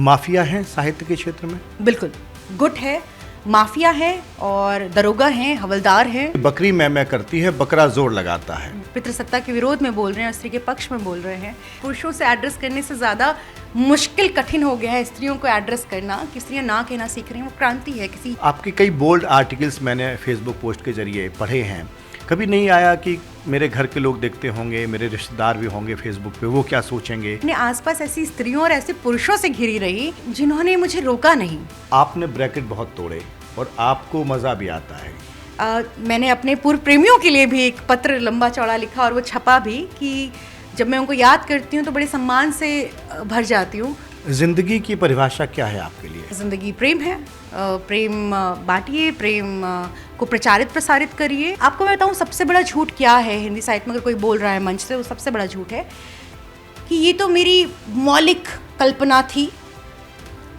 Mafia हैं साहित्य के क्षेत्र में? बिल्कुल, गुट है, माफिया है और दरोगा हैं, हवलदार हैं। बकरी मैं करती है, बकरा जोर लगाता है। पितृसत्ता के विरोध में बोल रहे हैं, स्त्री के पक्ष में बोल रहे हैं। पुरुषों से एड्रेस करने से ज़्यादा मुश्किल, कठिन हो गया है स्त्रियों को एड्रेस करना, कि स्त्रियाँ ना कहना सीख रही हैं। वो क्रांति है किसी। आपके कई बोल्ड आर्टिकल्स मैंने फेसबुक पोस्ट के जरिए पढ़े हैं। कभी नहीं आया कि मेरे घर के लोग देखते होंगे, मेरे रिश्तेदार भी होंगे फेसबुक पे, वो क्या सोचेंगे? अपने आसपास ऐसी स्त्रियों और ऐसे पुरुषों से घिरी रही जिन्होंने मुझे रोका नहीं। आपने ब्रैकेट बहुत तोड़े और आपको मज़ा भी आता है। मैंने अपने पूर्व प्रेमियों के लिए भी एक पत्र लंबा चौड़ा लिखा और वो छपा भी, कि जब मैं उनको याद करती हूँ तो बड़े सम्मान से भर जाती हूँ। जिंदगी की परिभाषा क्या है आपके लिए? जिंदगी प्रेम है। प्रेम बांटिए, प्रेम को प्रचारित प्रसारित करिए। आपको मैं बताऊँ सबसे बड़ा झूठ क्या है हिंदी साहित्य में, अगर कोई बोल रहा है मंच से, वो सबसे बड़ा झूठ है कि ये तो मेरी मौलिक कल्पना थी,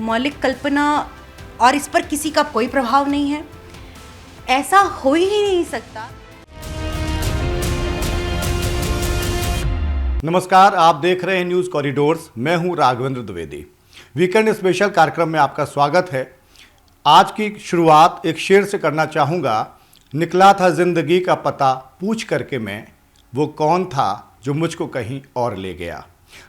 मौलिक कल्पना, और इस पर किसी का कोई प्रभाव नहीं है। ऐसा हो ही नहीं सकता। नमस्कार, आप देख रहे हैं न्यूज़ कॉरिडोर्स। मैं हूं राघवेंद्र द्विवेदी। वीकेंड स्पेशल कार्यक्रम में आपका स्वागत है। आज की शुरुआत एक शेर से करना चाहूँगा। निकला था जिंदगी का पता पूछ करके मैं, वो कौन था जो मुझको कहीं और ले गया।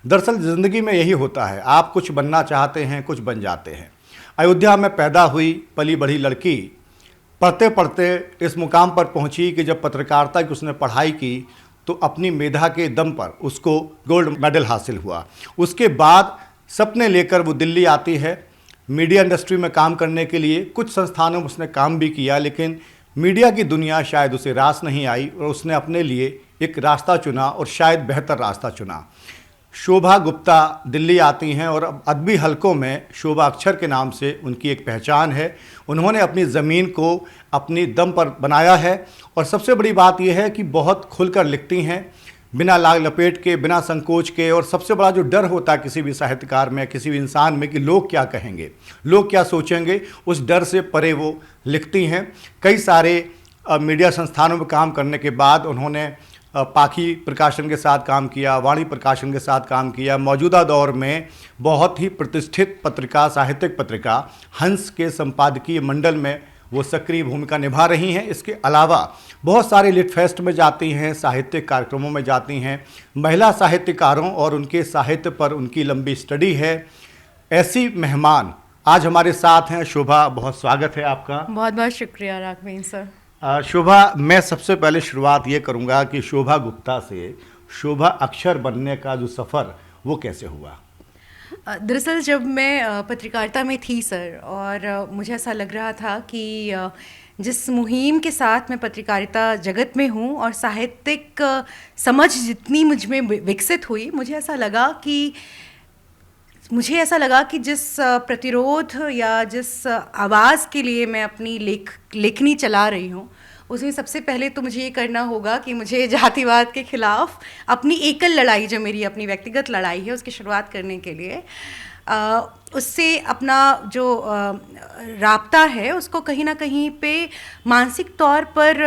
दरअसल ज़िंदगी में यही होता है, आप कुछ बनना चाहते हैं, कुछ बन जाते हैं। अयोध्या में पैदा हुई पली बढ़ी लड़की पढ़ते पढ़ते इस मुकाम पर पहुंची कि जब पत्रकारिता की उसने पढ़ाई की तो अपनी मेधा के दम पर उसको गोल्ड मेडल हासिल हुआ। उसके बाद सपने लेकर वो दिल्ली आती है मीडिया इंडस्ट्री में काम करने के लिए। कुछ संस्थानों में उसने काम भी किया, लेकिन मीडिया की दुनिया शायद उसे रास नहीं आई और उसने अपने लिए एक रास्ता चुना, और शायद बेहतर रास्ता चुना। शोभा गुप्ता दिल्ली आती हैं और अब अदबी हलकों में शोभा अक्षर के नाम से उनकी एक पहचान है। उन्होंने अपनी ज़मीन को अपनी दम पर बनाया है, और सबसे बड़ी बात यह है कि बहुत खुलकर लिखती हैं, बिना लाग लपेट के, बिना संकोच के। और सबसे बड़ा जो डर होता है किसी भी साहित्यकार में, किसी भी इंसान में, कि लोग क्या कहेंगे, लोग क्या सोचेंगे, उस डर से परे वो लिखती हैं। कई सारे मीडिया संस्थानों में काम करने के बाद उन्होंने पाखी प्रकाशन के साथ काम किया, वाणी प्रकाशन के साथ काम किया। मौजूदा दौर में बहुत ही प्रतिष्ठित पत्रिका, साहित्यिक पत्रिका हंस के संपादकीय मंडल में वो सक्रिय भूमिका निभा रही हैं। इसके अलावा बहुत सारे लिट फेस्ट में जाती हैं, साहित्यिक कार्यक्रमों में जाती हैं। महिला साहित्यकारों और उनके साहित्य पर उनकी लंबी स्टडी है। ऐसी मेहमान आज हमारे साथ हैं। शोभा, बहुत स्वागत है आपका। बहुत बहुत शुक्रिया राघवेंद्र सर। शोभा, मैं सबसे पहले शुरुआत ये करूँगा कि शोभा गुप्ता से शोभा अक्षर बनने का जो सफ़र वो कैसे हुआ? दरअसल जब मैं पत्रकारिता में थी सर, और मुझे ऐसा लग रहा था कि जिस मुहिम के साथ मैं पत्रकारिता जगत में हूँ और साहित्यिक समझ जितनी मुझ में विकसित हुई, मुझे ऐसा लगा कि जिस प्रतिरोध या जिस आवाज़ के लिए मैं अपनी लेखनी चला रही हूँ, उसमें सबसे पहले तो मुझे ये करना होगा कि मुझे जातिवाद के खिलाफ अपनी एकल लड़ाई, जो मेरी अपनी व्यक्तिगत लड़ाई है, उसकी शुरुआत करने के लिए उससे अपना जो राब्ता है उसको कहीं ना कहीं पे मानसिक तौर पर,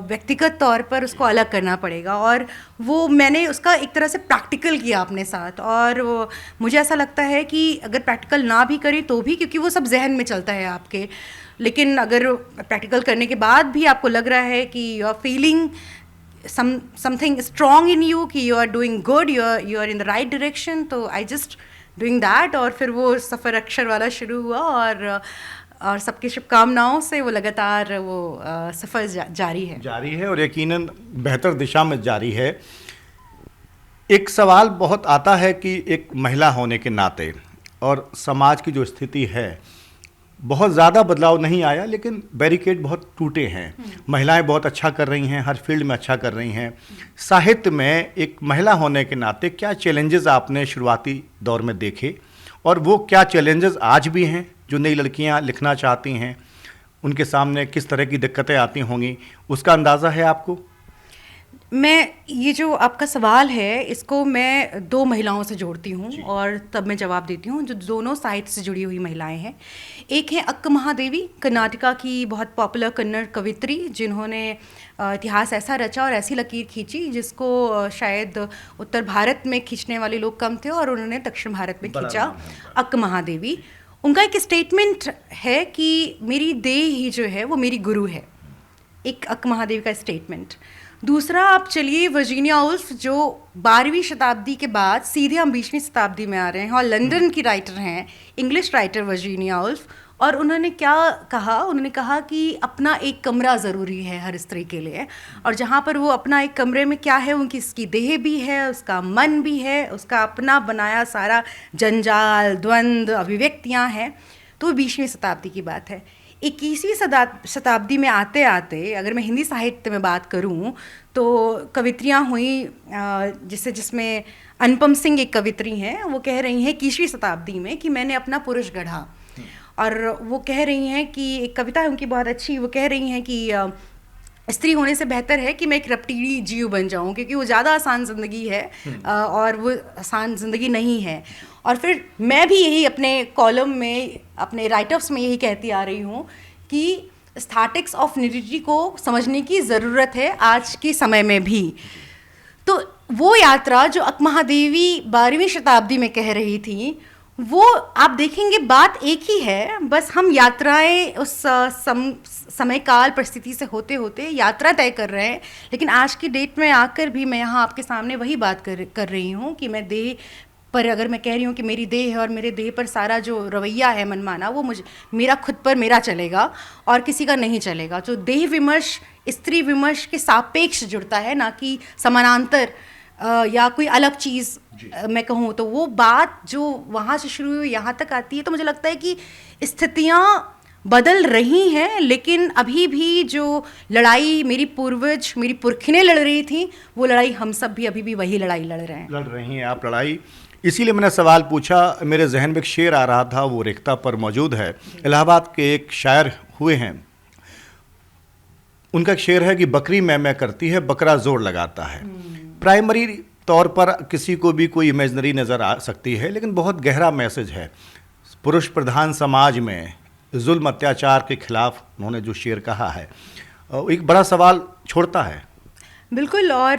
व्यक्तिगत तौर पर उसको अलग करना पड़ेगा। और वो मैंने उसका एक तरह से प्रैक्टिकल किया अपने साथ। और मुझे ऐसा लगता है कि अगर प्रैक्टिकल ना भी करें तो भी, क्योंकि वो सब जहन में चलता है आपके, लेकिन अगर प्रैक्टिकल करने के बाद भी आपको लग रहा है कि you are feeling something strong in you, कि you are doing good, you are in the right direction, तो आई जस्ट डूइंग दैट। और फिर वो सफ़र अक्षर वाला शुरू हुआ, और सबकी शुभकामनाओं से वो लगातार वो सफ़र जारी है और यकीनन बेहतर दिशा में जारी है। एक सवाल बहुत आता है कि एक महिला होने के नाते और समाज की जो स्थिति है, बहुत ज़्यादा बदलाव नहीं आया, लेकिन बैरिकेड बहुत टूटे हैं। महिलाएं बहुत अच्छा कर रही हैं, हर फील्ड में अच्छा कर रही हैं। साहित्य में एक महिला होने के नाते क्या चैलेंजेस आपने शुरुआती दौर में देखे, और वो क्या चैलेंजेस आज भी हैं जो नई लड़कियां लिखना चाहती हैं, उनके सामने किस तरह की दिक्कतें आती होंगी, उसका अंदाज़ा है आपको? मैं ये जो आपका सवाल है इसको मैं दो महिलाओं से जोड़ती हूँ और तब मैं जवाब देती हूँ जो दोनों साहित्य से जुड़ी हुई महिलाएं हैं। एक है अक्क महादेवी, कर्नाटका की बहुत पॉपुलर कन्नड़ कवित्री, जिन्होंने इतिहास ऐसा रचा और ऐसी लकीर खींची जिसको शायद उत्तर भारत में खींचने वाले लोग कम थे और उन्होंने दक्षिण भारत में खींचा। अक्क महादेवी, उनका एक स्टेटमेंट है कि मेरी देह ही जो है वो मेरी गुरु है, एक अक्क महादेवी का स्टेटमेंट। दूसरा, आप चलिए वर्जीनिया वुल्फ, जो 12वीं शताब्दी के बाद सीधे हम 20वीं शताब्दी में आ रहे हैं और लंदन की राइटर हैं, इंग्लिश राइटर वर्जीनिया वुल्फ। और उन्होंने क्या कहा, उन्होंने कहा कि अपना एक कमरा ज़रूरी है हर स्त्री के लिए, और जहाँ पर वो अपना एक कमरे में क्या है, उनकी उसकी देह भी है, उसका मन भी है, उसका अपना बनाया सारा जंजाल, द्वंद्व, अभिव्यक्तियाँ हैं। तो 20वीं शताब्दी की बात है। 21वीं शताब्दी में आते आते अगर मैं हिंदी साहित्य में बात करूं तो कवित्रियां हुई, जिसमें अनुपम सिंह एक कवित्री हैं, वो कह रही हैं 21वीं शताब्दी में कि मैंने अपना पुरुष गढ़ा। और वो कह रही हैं कि एक कविता है उनकी बहुत अच्छी, वो कह रही हैं कि स्त्री होने से बेहतर है कि मैं एक रपटीली जीव बन जाऊं, क्योंकि वो ज़्यादा आसान ज़िंदगी है और वो आसान ज़िंदगी नहीं है। और फिर मैं भी यही अपने कॉलम में, अपने राइटअप्स में यही कहती आ रही हूँ कि स्टैटिक्स ऑफ न्यूडिटी को समझने की ज़रूरत है आज के समय में भी। तो वो यात्रा जो अक्क महादेवी 12वीं शताब्दी में कह रही थी, वो आप देखेंगे बात एक ही है, बस हम यात्राएं उस समय काल परिस्थिति से होते होते यात्रा तय कर रहे हैं। लेकिन आज की डेट में आकर भी मैं यहाँ आपके सामने वही बात कर रही हूँ कि मैं देह पर, अगर मैं कह रही हूँ कि मेरी देह है और मेरे देह पर सारा जो रवैया है मनमाना, वो मेरा खुद पर मेरा चलेगा और किसी का नहीं चलेगा। जो देह विमर्श स्त्री विमर्श के सापेक्ष जुड़ता है, ना कि समानांतर या कोई अलग चीज़ मैं कहूँ, तो वो बात जो वहाँ से शुरू हुई यहाँ तक आती है। तो मुझे लगता है कि स्थितियाँ बदल रही हैं, लेकिन अभी भी जो लड़ाई मेरी पूर्वज, मेरी पुरखिनें लड़ रही थी, वो लड़ाई हम सब भी अभी भी वही लड़ाई लड़ रही हैं आप लड़ाई। इसीलिए मैंने सवाल पूछा, मेरे जहन में एक शेर आ रहा था, वो रिक्ता पर मौजूद है। इलाहाबाद के एक शायर हुए हैं, उनका एक शेर है कि बकरी मैं करती है, बकरा जोर लगाता है। प्राइमरी तौर पर किसी को भी कोई इमेजनरी नज़र आ सकती है, लेकिन बहुत गहरा मैसेज है। पुरुष प्रधान समाज में जुल्म अत्याचार के खिलाफ उन्होंने जो शेर कहा है, एक बड़ा सवाल छोड़ता है। बिल्कुल, और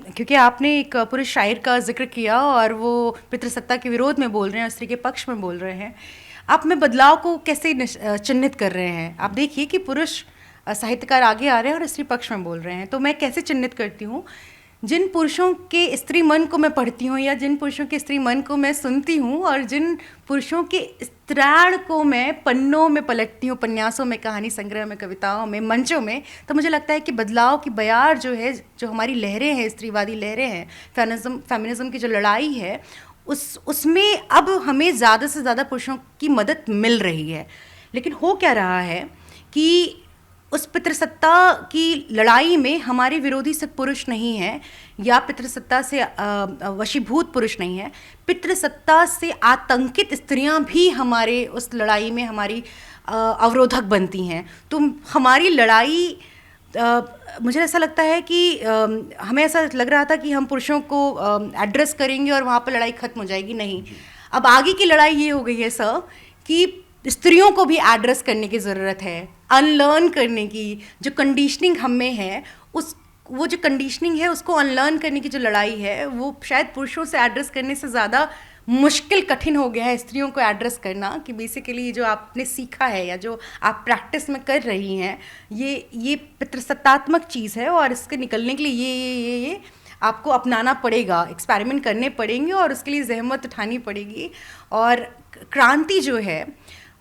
क्योंकि आपने एक पुरुष शायर का जिक्र किया और वो पितृसत्ता के विरोध में बोल रहे हैं, स्त्री के पक्ष में बोल रहे हैं, आप में बदलाव को कैसे चिन्हित कर रहे हैं? आप देखिए कि पुरुष साहित्यकार आगे आ रहे हैं और स्त्री पक्ष में बोल रहे हैं, तो मैं कैसे चिन्हित करती हूँ? जिन पुरुषों के स्त्री मन को मैं पढ़ती हूँ या जिन पुरुषों के स्त्री मन को मैं सुनती हूँ और जिन पुरुषों के स्त्राण को मैं पन्नों में पलटती हूँ, उपन्यासों में, कहानी संग्रह में, कविताओं में, मंचों में, तो मुझे लगता है कि बदलाव की बयार जो है, जो हमारी लहरें हैं, स्त्रीवादी लहरें हैं, फेमिनिज्म की जो लड़ाई है, उसमें अब हमें ज़्यादा से ज़्यादा पुरुषों की मदद मिल रही है। लेकिन हो क्या रहा है कि उस पितृसत्ता की लड़ाई में हमारे विरोधी सिर्फ पुरुष नहीं हैं या पितृसत्ता से वशीभूत पुरुष नहीं है, पितृसत्ता से आतंकित स्त्रियां भी हमारे उस लड़ाई में हमारी अवरोधक बनती हैं। तो हमारी लड़ाई, मुझे ऐसा लगता है कि हमें ऐसा लग रहा था कि हम पुरुषों को एड्रेस करेंगे और वहाँ पर लड़ाई खत्म हो जाएगी। नहीं, अब आगे की लड़ाई ये हो गई है सर कि स्त्रियों को भी एड्रेस करने की ज़रूरत है, अनलर्न करने की। जो कंडीशनिंग हम में है, वो जो कंडीशनिंग है उसको अनलर्न करने की जो लड़ाई है, वो शायद पुरुषों से एड्रेस करने से ज़्यादा मुश्किल, कठिन हो गया है स्त्रियों को एड्रेस करना। कि बेसिकली जो आपने सीखा है या जो आप प्रैक्टिस में कर रही हैं, ये पितृसत्तात्मक चीज़ है और इसके निकलने के लिए ये आपको अपनाना पड़ेगा, एक्सपेरिमेंट करने पड़ेंगे और उसके लिए जहमत उठानी पड़ेगी। और क्रांति जो है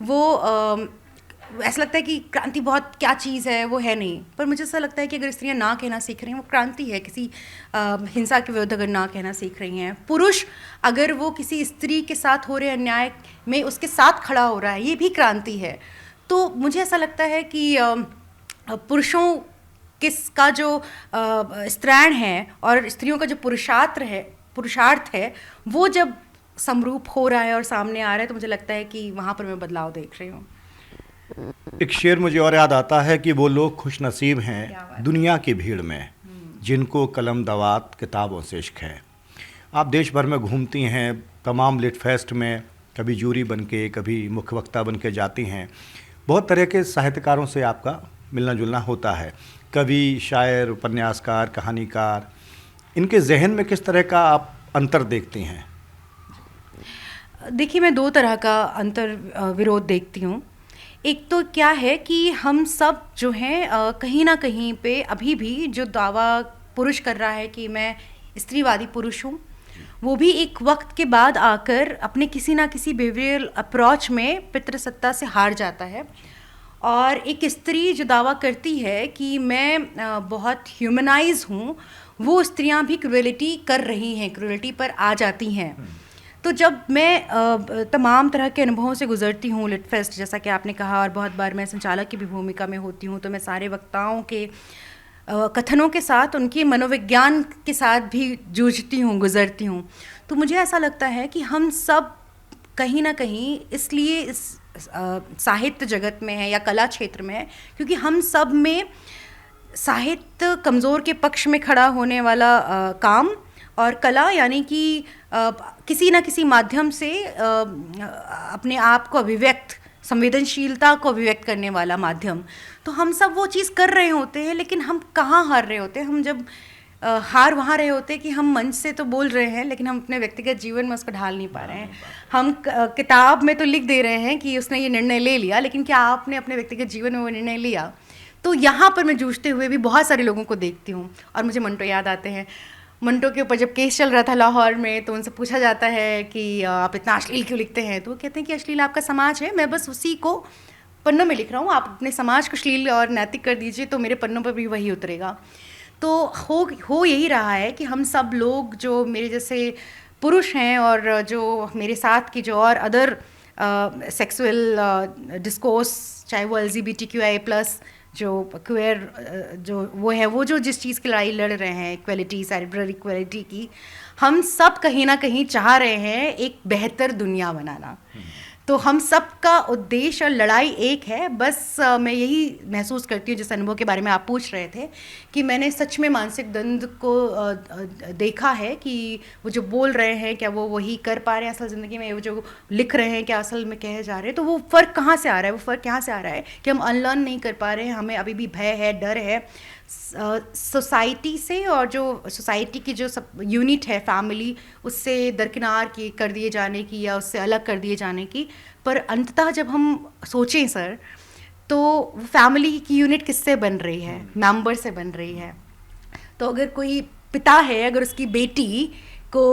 वो ऐसा लगता है कि क्रांति बहुत क्या चीज़ है, वो है नहीं, पर मुझे ऐसा लगता है कि अगर स्त्रियां ना कहना सीख रही हैं, वो क्रांति है। किसी हिंसा के विरुद्ध अगर ना कहना सीख रही हैं, पुरुष अगर वो किसी स्त्री के साथ हो रहे अन्याय में उसके साथ खड़ा हो रहा है, ये भी क्रांति है। तो मुझे ऐसा लगता है कि पुरुषों का जो स्त्रैण है और स्त्रियों का जो पुरुषार्थ है, वो जब समरूप हो रहा है और सामने आ रहा है, तो मुझे लगता है कि वहाँ पर मैं बदलाव देख रही हूँ। एक शेर मुझे और याद आता है कि वो लोग खुशनसीब हैं दुनिया की भीड़ में जिनको कलम दवात किताबों से इश्क है। आप देश भर में घूमती हैं, तमाम लिट फेस्ट में कभी जूरी बन के, कभी मुख्य वक्ता बन के जाती हैं। बहुत तरह के साहित्यकारों से आपका मिलना जुलना होता है, कवि, शायर, उपन्यासकार, कहानीकार। इनके जहन में किस तरह का आप अंतर देखती हैं? देखिए, मैं दो तरह का विरोध देखती हूँ। एक तो क्या है कि हम सब जो हैं कहीं ना कहीं पे अभी भी जो दावा पुरुष कर रहा है कि मैं स्त्रीवादी पुरुष हूँ, वो भी एक वक्त के बाद आकर अपने किसी ना किसी बिहेवियरल अप्रोच में पितृसत्ता से हार जाता है। और एक स्त्री जो दावा करती है कि मैं बहुत ह्यूमनाइज हूँ, वो स्त्रियाँ भी क्रूएलिटी कर रही हैं, क्रूएलिटी पर आ जाती हैं। तो जब मैं तमाम तरह के अनुभवों से गुजरती हूँ, लिट फेस्ट जैसा कि आपने कहा, और बहुत बार मैं संचालक की भी भूमिका में होती हूँ, तो मैं सारे वक्ताओं के कथनों के साथ, उनके मनोविज्ञान के साथ भी जूझती हूँ, गुजरती हूँ। तो मुझे ऐसा लगता है कि हम सब कहीं ना कहीं इसलिए इस साहित्य जगत में है या कला क्षेत्र में है क्योंकि हम सब में साहित्य कमज़ोर के पक्ष में खड़ा होने वाला काम, और कला यानी कि किसी ना किसी माध्यम से अपने आप को अभिव्यक्त, संवेदनशीलता को अभिव्यक्त करने वाला माध्यम। तो हम सब वो चीज़ कर रहे होते हैं, लेकिन हम कहाँ हार रहे होते हैं? हम जब हार वहाँ रहे होते हैं कि हम मंच से तो बोल रहे हैं, लेकिन हम अपने व्यक्तिगत जीवन में उसको ढाल नहीं पा रहे हैं। हम किताब में तो लिख दे रहे हैं कि उसने ये निर्णय ले लिया, लेकिन क्या आपने अपने व्यक्तिगत जीवन में वो निर्णय लिया? तो यहाँ पर मैं जूझते हुए भी बहुत सारे लोगों को देखती हूँ, और मुझे मंटो याद आते हैं। मंटो के ऊपर जब केस चल रहा था लाहौर में, तो उनसे पूछा जाता है कि आप इतना अश्लील क्यों लिखते हैं? तो वो कहते हैं कि अश्लील आपका समाज है, मैं बस उसी को पन्नों में लिख रहा हूँ, आप अपने समाज को अश्लील और नैतिक कर दीजिए तो मेरे पन्नों पर भी वही उतरेगा। तो हो यही रहा है कि हम सब लोग जो मेरे जैसे पुरुष हैं और जो मेरे साथ की जो और अदर सेक्सुअल डिस्कोर्स, चाहे वो LGBTQI+ जो क्वेयर वो जो जिस चीज़ की लड़ाई लड़ रहे हैं, इक्वलिटी, सेरेब्रल इक्वलिटी की, हम सब कहीं ना कहीं चाह रहे हैं एक बेहतर दुनिया बनाना। तो हम सब का उद्देश्य और लड़ाई एक है। बस मैं यही महसूस करती हूँ, जिस अनुभव के बारे में आप पूछ रहे थे, कि मैंने सच में मानसिक द्वंद्व को देखा है कि वो जो बोल रहे हैं क्या वो वही कर पा रहे हैं असल ज़िंदगी में, वो जो लिख रहे हैं क्या असल में कहे जा रहे हैं। तो वो फ़र्क कहाँ से आ रहा है? वो फ़र्क यहाँ से आ रहा है कि हम अनलर्न नहीं कर पा रहे हैं, हमें अभी भी भय है, डर है सोसाइटी से, और जो सोसाइटी की जो सब यूनिट है, फैमिली, उससे दरकिनार की कर दिए जाने की या उससे अलग कर दिए जाने की। पर अंततः जब हम सोचें सर, तो फैमिली की यूनिट किससे बन रही है? मेंबर से बन रही है। तो अगर कोई पिता है, अगर उसकी बेटी को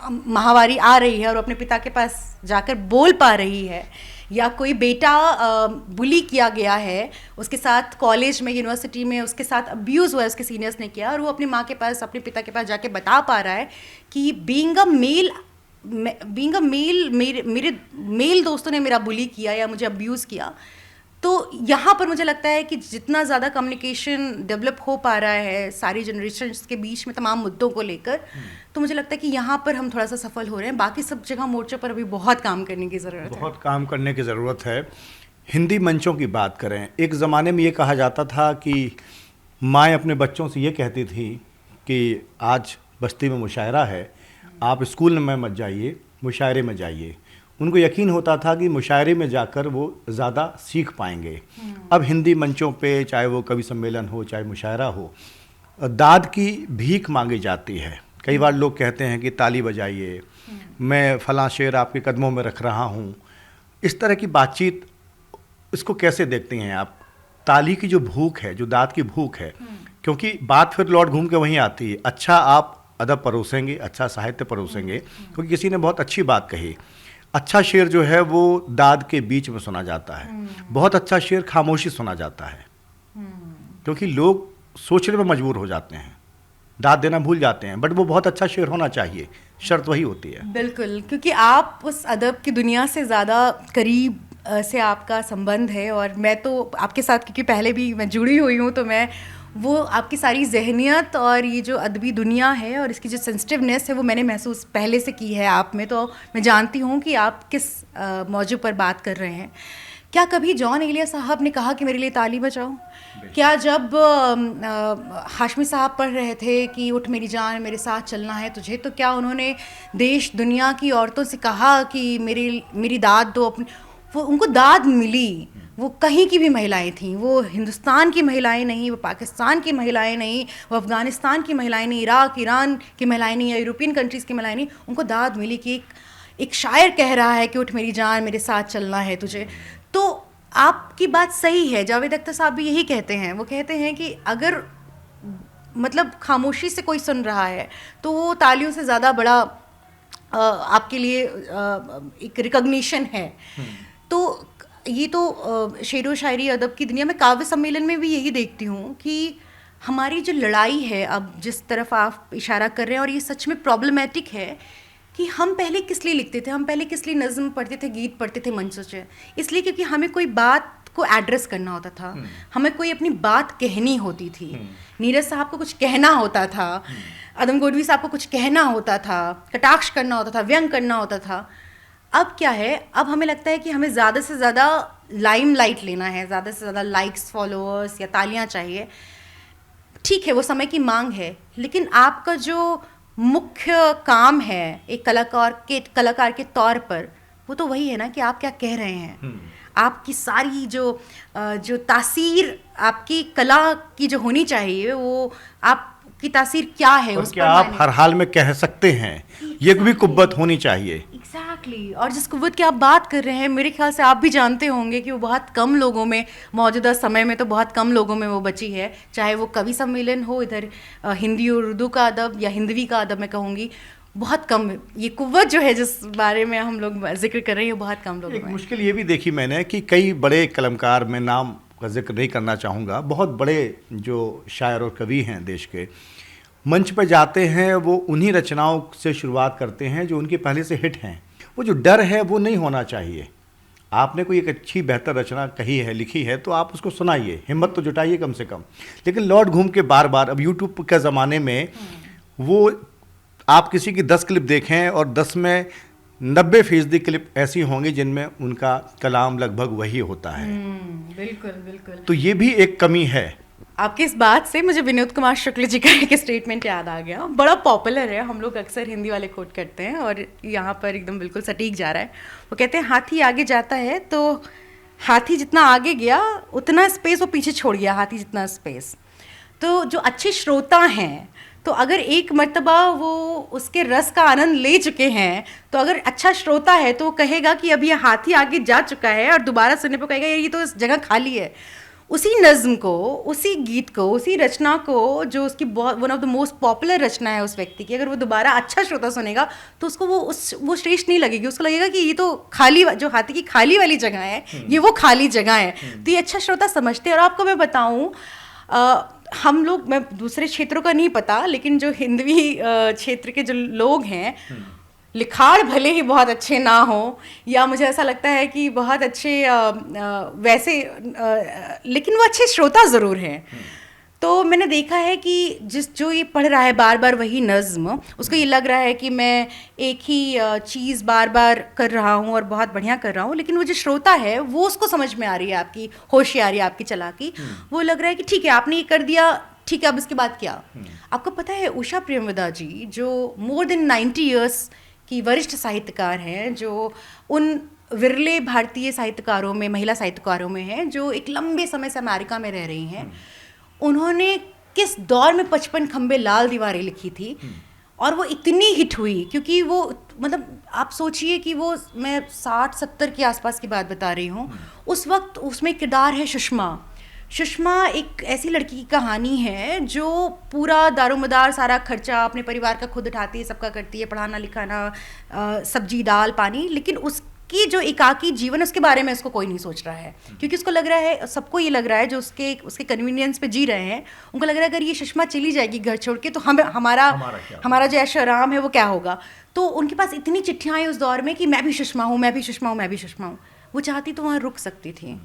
माहवारी आ रही है और अपने पिता के पास जाकर बोल पा रही है, या कोई बेटा बुली किया गया है, उसके साथ कॉलेज में, यूनिवर्सिटी में उसके साथ अब्यूज़ हुआ है, उसके सीनियर्स ने किया, और वो अपनी माँ के पास, अपने पिता के पास जाके बता पा रहा है कि बीइंग अ मेल मेरे मेल दोस्तों ने मेरा बुली किया या मुझे अब्यूज़ किया। तो यहाँ पर मुझे लगता है कि जितना ज़्यादा कम्युनिकेशन डेवलप हो पा रहा है सारी जनरेशन्स के बीच में तमाम मुद्दों को लेकर, तो मुझे लगता है कि यहाँ पर हम थोड़ा सा सफल हो रहे हैं। बाकी सब जगह मोर्चों पर अभी बहुत काम करने की ज़रूरत है। बहुत काम करने की ज़रूरत है। हिंदी मंचों की बात करें, एक ज़माने में ये कहा जाता था कि माएँ अपने बच्चों से ये कहती थी कि आज बस्ती में मुशायरा है, आप स्कूल में मत जाइए, मुशायरे में जाइए। उनको यकीन होता था कि मुशायरे में जाकर वो ज़्यादा सीख पाएंगे। अब हिंदी मंचों पे, चाहे वो कवि सम्मेलन हो, चाहे मुशायरा हो, दाद की भीख मांगी जाती है। कई बार लोग कहते हैं कि ताली बजाइए, मैं फ़लाँ शेर आपके कदमों में रख रहा हूँ। इस तरह की बातचीत, इसको कैसे देखती हैं आप? ताली की जो भूख है, जो दाद की भूख है, क्योंकि बात फिर लौट घूम के वहीं आती है। अच्छा आप अदब परोसेंगे, अच्छा साहित्य परोसेंगे, क्योंकि किसी ने बहुत अच्छी बात कही, अच्छा शेर जो है वो दाद के बीच में सुना जाता है, बहुत अच्छा शेर खामोशी सुना जाता है, क्योंकि लोग सोचने में मजबूर हो जाते हैं, दाद देना भूल जाते हैं। बट वो बहुत अच्छा शेर होना चाहिए, शर्त वही होती है। बिल्कुल, क्योंकि आप उस अदब की दुनिया से ज़्यादा करीब से आपका संबंध है, और मैं तो आपके साथ क्योंकि पहले भी मैं जुड़ी हुई हूँ, तो मैं वो आपकी सारी जहनियत और ये जो अदबी दुनिया है और इसकी जो सेंसिटिवनेस है वो मैंने महसूस पहले से की है आप में। तो मैं जानती हूँ कि आप किस मौजू पर बात कर रहे हैं। क्या कभी जॉन एलिया साहब ने कहा कि मेरे लिए ताली बजाओ? क्या जब हाशमी साहब पढ़ रहे थे कि उठ मेरी जान मेरे साथ चलना है तुझे, तो क्या उन्होंने देश दुनिया की औरतों से कहा कि मेरी दाद दो अपनी? वो उनको दाद मिली। वो कहीं की भी महिलाएं थीं, वो हिंदुस्तान की महिलाएं नहीं, वो पाकिस्तान की महिलाएं नहीं, वो अफ़गानिस्तान की महिलाएं नहीं, इराक ईरान की महिलाएं नहीं, या यूरोपियन कंट्रीज़ की महिलाएं नहीं। उनको दाद मिली कि एक शायर कह रहा है कि उठ मेरी जान मेरे साथ चलना है तुझे। तो आपकी बात सही है, जावेद अख्तर साहब भी यही कहते हैं। वो कहते हैं कि अगर मतलब खामोशी से कोई सुन रहा है तो वो तालियों से ज़्यादा बड़ा आपके लिए एक रिकॉग्निशन है। तो ये तो शेर व शायरी अदब की दुनिया में, काव्य सम्मेलन में भी यही देखती हूँ कि हमारी जो लड़ाई है, अब जिस तरफ आप इशारा कर रहे हैं, और ये सच में प्रॉब्लमेटिक है कि हम पहले किस लिए लिखते थे, हम पहले किस लिए नज़्म पढ़ते थे, गीत पढ़ते थे मंचों से? इसलिए क्योंकि हमें कोई बात को एड्रेस करना होता था, हमें कोई अपनी बात कहनी होती थी। नीरज साहब को कुछ कहना होता था, अदम गोडवी साहब को कुछ कहना होता था, कटाक्ष करना होता था, व्यंग करना होता था। अब क्या है, अब हमें लगता है कि हमें ज़्यादा से ज़्यादा लाइमलाइट लेना है, ज़्यादा से ज़्यादा लाइक्स, फॉलोअर्स या तालियां चाहिए। ठीक है, वो समय की मांग है, लेकिन आपका जो मुख्य काम है एक कलाकार के तौर पर, वो तो वही है ना कि आप क्या कह रहे हैं। आपकी सारी जो तासीर आपकी कला की जो होनी चाहिए, वो आपकी तासीर क्या है, उस पर क्या आप हर हाल में कह सकते हैं, ये भी कुव्वत होनी चाहिए। एग्जैक्टली। और जिस कुव्वत की आप बात कर रहे हैं, मेरे ख्याल से आप भी जानते होंगे कि वो बहुत कम लोगों में, मौजूदा समय में तो बहुत कम लोगों में वो बची है। चाहे वो कवि सम्मेलन हो, इधर हिंदी और उर्दू का अदब या हिंदवी का अदब मैं कहूँगी, बहुत कम। ये कुव्वत जो है जिस बारे में हम लोग जिक्र कर रहे हैं, ये बहुत कम लोगों में। मुश्किल ये भी देखी मैंने कि कई बड़े कलमकार, मैं नाम का जिक्र नहीं करना चाहूँगा, बहुत बड़े जो शायर और कवि हैं देश के, मंच पर जाते हैं, वो उन्हीं रचनाओं से शुरुआत करते हैं जो उनके पहले से हिट हैं। वो जो डर है वो नहीं होना चाहिए। आपने कोई एक अच्छी बेहतर रचना कही है, लिखी है, तो आप उसको सुनाइए, हिम्मत तो जुटाइए कम से कम। लेकिन लौट घूम के बार बार, अब यूट्यूब के ज़माने में वो आप किसी की 10 क्लिप देखें और 10 में 90% क्लिप ऐसी होंगी जिनमें उनका कलाम लगभग वही होता है। बिल्कुल बिल्कुल। तो ये भी एक कमी है। आपकी इस बात से मुझे विनोद कुमार शुक्ल जी का एक स्टेटमेंट याद आ गया, बड़ा पॉपुलर है, हम लोग अक्सर हिंदी वाले कोट करते हैं और यहाँ पर एकदम बिल्कुल सटीक जा रहा है। वो कहते हैं, हाथी आगे जाता है तो हाथी जितना आगे गया उतना स्पेस वो पीछे छोड़ गया, हाथी जितना स्पेस। तो जो अच्छे श्रोता हैं, तो अगर एक मर्तबा वो उसके रस का आनंद ले चुके हैं, तो अगर अच्छा श्रोता है तो वो कहेगा कि अब ये हाथी आगे जा चुका है, और दोबारा सुनने पर कहेगा ये तो इस जगह खाली है। उसी नज़्म को, उसी गीत को, उसी रचना को, जो उसकी बहुत one of the most popular रचना है उस व्यक्ति की, अगर वो दोबारा अच्छा श्रोता सुनेगा तो उसको वो श्रेष्ठ नहीं लगेगी। उसको लगेगा कि ये तो खाली, जो हाथी की खाली वाली जगह है, ये वो खाली जगह है। तो ये अच्छा श्रोता समझते हैं। और आपको मैं बताऊँ, हम लोग, मैं दूसरे क्षेत्रों का नहीं पता, लेकिन जो हिंदवी क्षेत्र के जो लोग हैं, लिखाड़ भले ही बहुत अच्छे ना हो, या मुझे ऐसा लगता है कि बहुत अच्छे वैसे, लेकिन वो अच्छे श्रोता ज़रूर हैं। तो मैंने देखा है कि जो ये पढ़ रहा है बार बार वही नज़्म, उसको ये लग रहा है कि मैं एक ही चीज़ बार बार कर रहा हूँ और बहुत बढ़िया कर रहा हूँ, लेकिन वो जो श्रोता है वो उसको समझ में आ रही है, आपकी होशियारी, आपकी चालाकी। वो लग रहा है कि ठीक है आपने ये कर दिया, ठीक है अब इसके बाद क्या। आपको पता है उषा प्रेमवदा जी, जो मोर देन 90 ईयर्स की वरिष्ठ साहित्यकार हैं, जो उन विरले भारतीय साहित्यकारों में, महिला साहित्यकारों में हैं, जो एक लंबे समय से अमेरिका में रह रही हैं, उन्होंने किस दौर में 55 खंबे लाल दीवारें लिखी थी, और वो इतनी हिट हुई क्योंकि वो, मतलब आप सोचिए कि वो, मैं 60-70 के आसपास की बात बता रही हूँ। उस वक्त उसमें किरदार है सुषमा। एक ऐसी लड़की की कहानी है जो पूरा दारोमदार, सारा खर्चा अपने परिवार का खुद उठाती है, सबका करती है, पढ़ाना लिखाना, सब्जी दाल पानी, लेकिन उसकी जो एकाकी जीवन, उसके बारे में उसको कोई नहीं सोच रहा है, क्योंकि उसको लग रहा है, सबको ये लग रहा है जो उसके कन्वीनियंस पे जी रहे हैं, उनको लग रहा है अगर ये सुषमा चली जाएगी घर छोड़ के तो हमारा जो ऐशो आराम है वो क्या होगा। तो उनके पास इतनी चिट्ठियाँ आई उस दौर में कि मैं भी सुषमा हूँ, मैं भी सुषमा हूँ, मैं भी सुषमा हूँ। वो चाहती तो वहाँ रुक सकती थी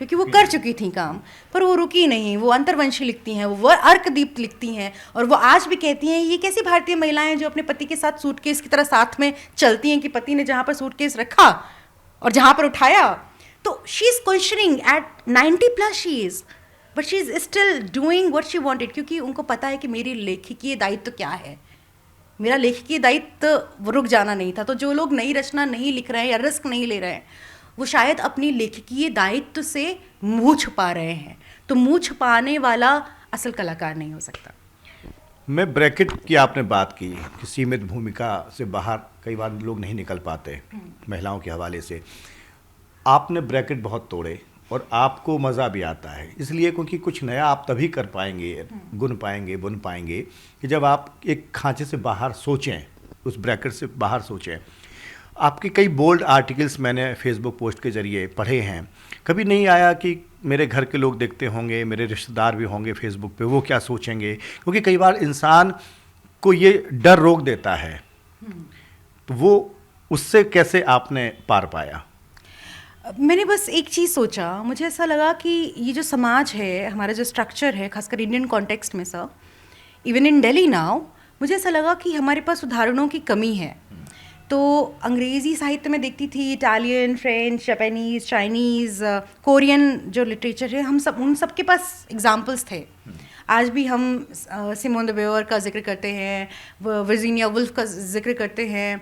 क्योंकि वो कर चुकी थी काम, पर वो रुकी नहीं। वो अंतर्वंशी लिखती हैं, वो अर्कदीप लिखती हैं, और वो आज भी कहती हैं ये कैसी भारतीय महिलाएं जो अपने पति के साथ सूटकेस की तरह साथ में चलती हैं कि पति ने जहाँ पर सूटकेस रखा और जहाँ पर उठाया तो she is questioning at 90+ she is, but she is still doing what she wanted, क्योंकि उनको पता है कि मेरी लेखकीय दायित्व क्या है। मेरा लेखकीय दायित्व रुक जाना नहीं था। तो जो लोग नई रचना नहीं लिख रहे हैं या रिस्क नहीं ले रहे हैं, वो शायद अपनी लेखकीय दायित्व से मुंह छुपा रहे हैं। तो मुंह छुपाने वाला असल कलाकार नहीं हो सकता। मैं ब्रैकेट की आपने बात की कि सीमित भूमिका से बाहर कई बार लोग नहीं निकल पाते महिलाओं के हवाले से। आपने ब्रैकेट बहुत तोड़े और आपको मज़ा भी आता है इसलिए क्योंकि कुछ नया आप तभी कर पाएंगे, गुन पाएंगे, बुन पाएंगे कि जब आप एक खांचे से बाहर सोचें, उस ब्रैकेट से बाहर सोचें। आपके कई बोल्ड आर्टिकल्स मैंने फेसबुक पोस्ट के ज़रिए पढ़े हैं। कभी नहीं आया कि मेरे घर के लोग देखते होंगे, मेरे रिश्तेदार भी होंगे फेसबुक पे, वो क्या सोचेंगे? क्योंकि कई बार इंसान को ये डर रोक देता है, तो वो उससे कैसे आपने पार पाया? मैंने बस एक चीज़ सोचा, मुझे ऐसा लगा कि ये जो समाज है, हमारा जो स्ट्रक्चर है, खासकर इंडियन कॉन्टेक्स्ट में sir, even in Delhi now, मुझे ऐसा लगा कि हमारे पास उदाहरणों की कमी है। तो अंग्रेज़ी साहित्य में देखती थी, Italian, French, Japanese, Chinese, Korean जो लिटरेचर है, हम सब उन सब के पास एग्जाम्पल्स थे। आज भी हम सिमोन द वेवर का जिक्र करते हैं, वर्जीनिया वुल्फ का जिक्र करते हैं।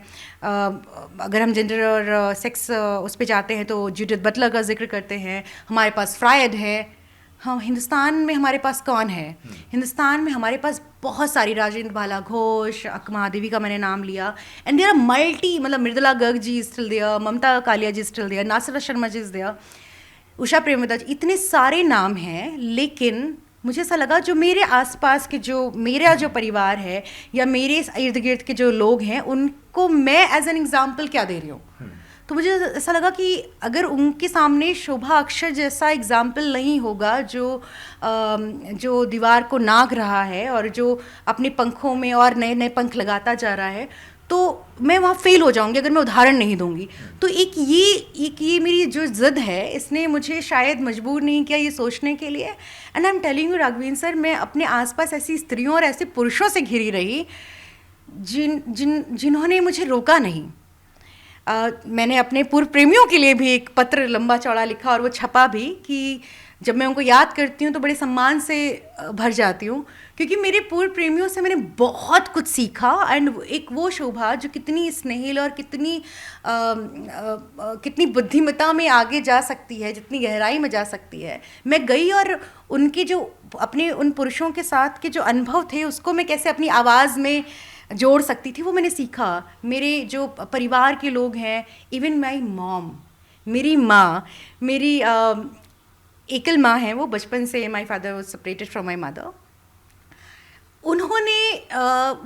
अगर हम जेंडर और सेक्स उस पे जाते हैं तो जूडिथ बटलर का जिक्र करते हैं। हमारे पास फ्रायड है। हाँ, हिंदुस्तान में हमारे पास कौन है? हिंदुस्तान में हमारे पास बहुत सारी, राजेंद्र बाला घोष, अक्का महादेवी का मैंने नाम लिया, एंड देयर आर मल्टी, मतलब Mridula Garg ji is still there, Mamta Kalia ji still there, Nasir Sharma ji is there, Usha Priyamvada ji, इतने सारे नाम हैं। लेकिन मुझे ऐसा लगा जो मेरे आसपास के, जो मेरा जो परिवार है या मेरे इर्द गिर्द के जो लोग हैं, उनको मैं एज एन एग्जाम्पल क्या दे रही हूँ। तो मुझे ऐसा लगा कि अगर उनके सामने शोभा अक्षर जैसा एग्जाम्पल नहीं होगा, जो दीवार को नाग रहा है और जो अपने पंखों में और नए नए पंख लगाता जा रहा है, तो मैं वहाँ फेल हो जाऊँगी अगर मैं उदाहरण नहीं दूँगी। तो एक ये मेरी जो ज़िद है, इसने मुझे शायद मजबूर नहीं किया ये सोचने के लिए। And I am telling you Raghavendra sir, मैं अपने आसपास ऐसी स्त्रियों और ऐसे पुरुषों से घिरी रही जिन्होंने मुझे रोका नहीं। मैंने अपने पूर्व प्रेमियों के लिए भी एक पत्र लंबा चौड़ा लिखा और वो छपा भी, कि जब मैं उनको याद करती हूँ तो बड़े सम्मान से भर जाती हूँ, क्योंकि मेरे पूर्व प्रेमियों से मैंने बहुत कुछ सीखा। एंड एक वो शोभा जो कितनी स्नेहिल और कितनी बुद्धिमत्ता में आगे जा सकती है, जितनी गहराई में जा सकती है, मैं गई और उनके जो अपने उन पुरुषों के साथ के जो अनुभव थे उसको मैं कैसे अपनी आवाज़ में जोड़ सकती थी, वो मैंने सीखा। मेरे जो परिवार के लोग हैं, इवन माई मॉम, मेरी माँ, मेरी एकल माँ हैं, वो बचपन से, my father was separated from my mother, उन्होंने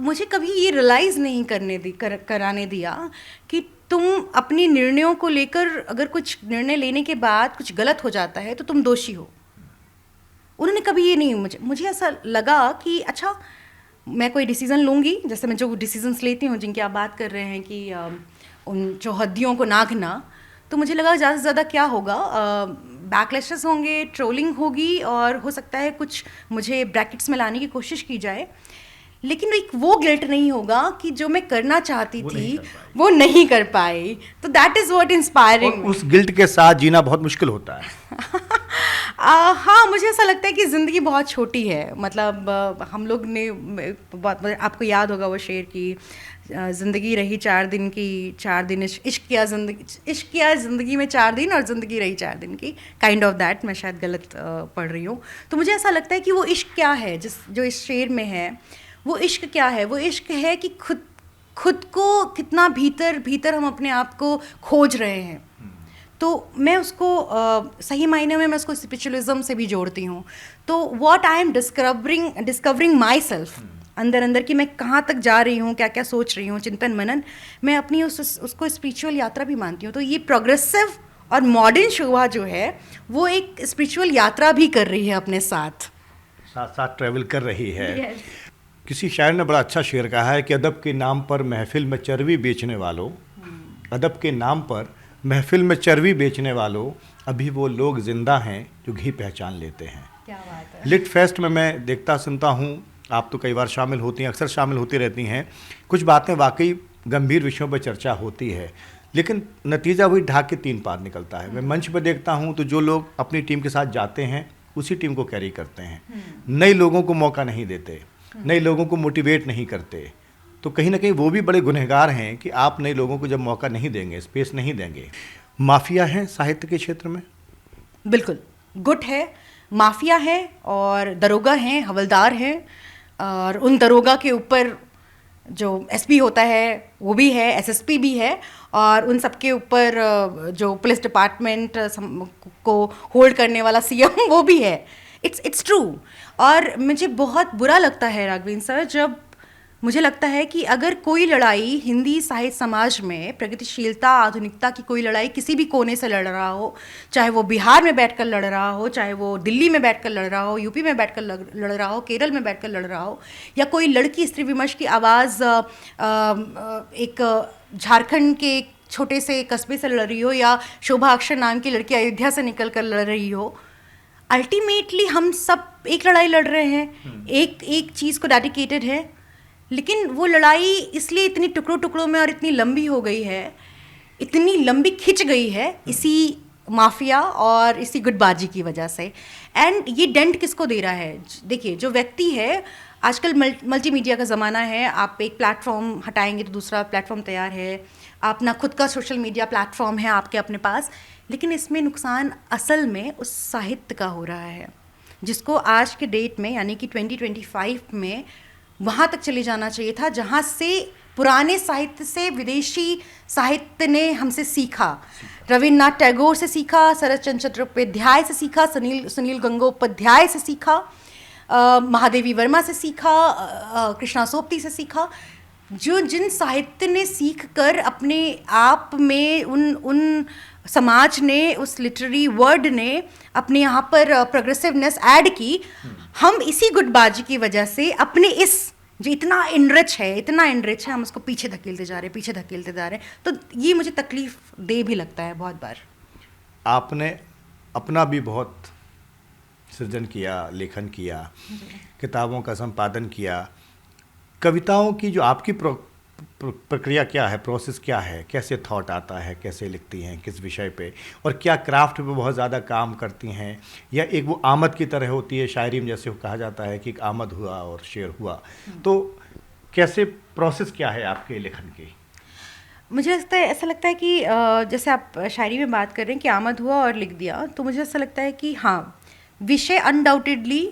मुझे कभी ये रियलाइज़ नहीं कराने दिया कि तुम अपने निर्णयों को लेकर, अगर कुछ निर्णय लेने के बाद कुछ गलत हो जाता है तो तुम दोषी हो। उन्होंने कभी ये नहीं, मुझे ऐसा लगा कि अच्छा, मैं कोई डिसीज़न लूँगी, जैसे मैं जो डिसीजंस लेती हूँ जिनकी आप बात कर रहे हैं कि उन जो हद्दियों को नागना, तो मुझे लगा ज़्यादा से ज़्यादा क्या होगा, बैकलैशेस होंगे, ट्रोलिंग होगी, और हो सकता है कुछ मुझे ब्रैकेट्स में लाने की कोशिश की जाए, लेकिन एक वो गिल्ट नहीं होगा कि जो मैं करना चाहती थी वो नहीं कर पाई। तो दैट इज़ व्हाट इंस्पायरिंग। उस गिल्ट के साथ जीना बहुत मुश्किल होता है। हाँ, मुझे ऐसा लगता है कि ज़िंदगी बहुत छोटी है। मतलब हम लोग ने आपको याद होगा वो शेर की, ज़िंदगी रही 4 दिन की, 4 दिन इश्क किया ज़िंदगी में 4 दिन, और ज़िंदगी रही 4 दिन की, काइंड ऑफ दैट। मैं शायद गलत पढ़ रही हूँ। तो मुझे ऐसा लगता है कि वो इश्क क्या है जो इस शेर में है, वो इश्क क्या है? वो इश्क है कि खुद को कितना भीतर हम अपने आप को खोज रहे हैं। तो मैं उसको सही मायने में मैं उसको स्पिरिचुअलिज्म से भी जोड़ती हूँ। तो what I am discovering my self, अंदर कि मैं कहाँ तक जा रही हूँ, क्या क्या सोच रही हूँ, चिंतन मनन, मैं अपनी उसको स्पिरिचुअल यात्रा भी मानती हूँ। तो ये प्रोग्रेसिव और मॉडर्न शोभा जो है, वो एक स्पिरिचुअल यात्रा भी कर रही है, अपने साथ ट्रैवल कर रही है। yes. किसी शायर ने बड़ा अच्छा शेर कहा है कि अदब के नाम पर महफिल में चर्बी बेचने वालों, अदब के नाम पर महफिल में चर्बी बेचने वालों, अभी वो लोग जिंदा हैं जो घी पहचान लेते हैं। क्या बात है। लिट फेस्ट में मैं देखता सुनता हूँ, आप तो कई बार शामिल होती हैं, अक्सर शामिल होती रहती हैं। कुछ बातें वाकई गंभीर विषयों पर चर्चा होती है, लेकिन नतीजा वही ढाक के 3 पार निकलता है। मैं मंच पर देखता हूँ तो जो लोग अपनी टीम के साथ जाते हैं उसी टीम को कैरी करते हैं, नए लोगों को मौका नहीं देते, नए लोगों को मोटिवेट नहीं करते। तो कहीं ना कहीं वो भी बड़े गुनहगार हैं कि आप नए लोगों को जब मौका नहीं देंगे, स्पेस नहीं देंगे। माफिया हैं साहित्य के क्षेत्र में? बिल्कुल, गुट है, माफिया है और दरोगा हैं, हवलदार हैं, और उन दरोगा के ऊपर जो एसपी होता है वो भी है, एसएसपी भी है, और उन सबके ऊपर जो पुलिस डिपार्टमेंट को होल्ड करने वाला सीएम वो भी है। It's true. और मुझे बहुत बुरा लगता है राघवेंद्र सर, जब मुझे लगता है कि अगर कोई लड़ाई हिंदी साहित्य समाज में प्रगतिशीलता, आधुनिकता की कोई लड़ाई किसी भी कोने से लड़ रहा हो, चाहे वो बिहार में बैठकर लड़ रहा हो, चाहे वो दिल्ली में बैठकर लड़ रहा हो, यूपी में बैठकर लड़ रहा हो, केरल में बैठकर लड़ रहा हो, या कोई लड़की स्त्री विमर्श की आवाज़ एक झारखंड के एक छोटे से कस्बे से लड़ रही हो, या शोभा अक्षर नाम की लड़की अयोध्या से निकल कर लड़ रही हो, अल्टीमेटली हम सब एक लड़ाई लड़ रहे हैं, एक चीज़ को डेडिकेटेड है। लेकिन वो लड़ाई इसलिए इतनी टुकड़ों टुकड़ों में और इतनी लंबी हो गई है, इतनी लंबी खिंच गई है इसी माफिया और इसी गुटबाजी की वजह से। एंड ये डेंट किसको दे रहा है? देखिए, जो व्यक्ति है, आजकल मल्टीमीडिया का ज़माना है, आप एक प्लेटफॉर्म हटाएंगे तो दूसरा प्लेटफॉर्म तैयार है, अपना खुद का सोशल मीडिया प्लेटफॉर्म है आपके अपने पास, लेकिन इसमें नुकसान असल में उस साहित्य का हो रहा है जिसको आज के डेट में यानी कि 2025 में वहाँ तक चले जाना चाहिए था जहाँ से पुराने साहित्य से विदेशी साहित्य ने हमसे सीखा। रविन्द्रनाथ टैगोर से सीखा, शरत चंद्र चट्टोपाध्याय से सीखा, सुनील गंगोपाध्याय से सीखा, महादेवी वर्मा से सीखा, कृष्णा सोपती से सीखा। जो जिन साहित्य ने सीख कर अपने आप में उन समाज ने, उस लिटरेरी वर्ड ने अपने यहाँ पर प्रोग्रेसिवनेस ऐड की, हम इसी गुटबाजी की वजह से अपने इस जो इतना इनरिच है हम उसको पीछे धकेलते जा रहे हैं। तो ये मुझे तकलीफ दे भी लगता है बहुत बार। आपने अपना भी बहुत सृजन किया, लेखन किया, किताबों का संपादन किया। कविताओं की जो आपकी प्रक्रिया क्या है, प्रोसेस क्या है, कैसे थॉट आता है, कैसे लिखती हैं, किस विषय पे, और क्या क्राफ्ट पे बहुत ज़्यादा काम करती हैं, या एक वो आमद की तरह होती है, शायरी में जैसे कहा जाता है कि एक आमद हुआ और शेर हुआ, तो कैसे प्रोसेस क्या है आपके लेखन की? मुझे ऐसा लगता है कि जैसे आप शायरी में बात कर रहे हैं कि आमद हुआ और लिख दिया, तो मुझे ऐसा लगता है कि हाँ, विषय अनडाउटेडली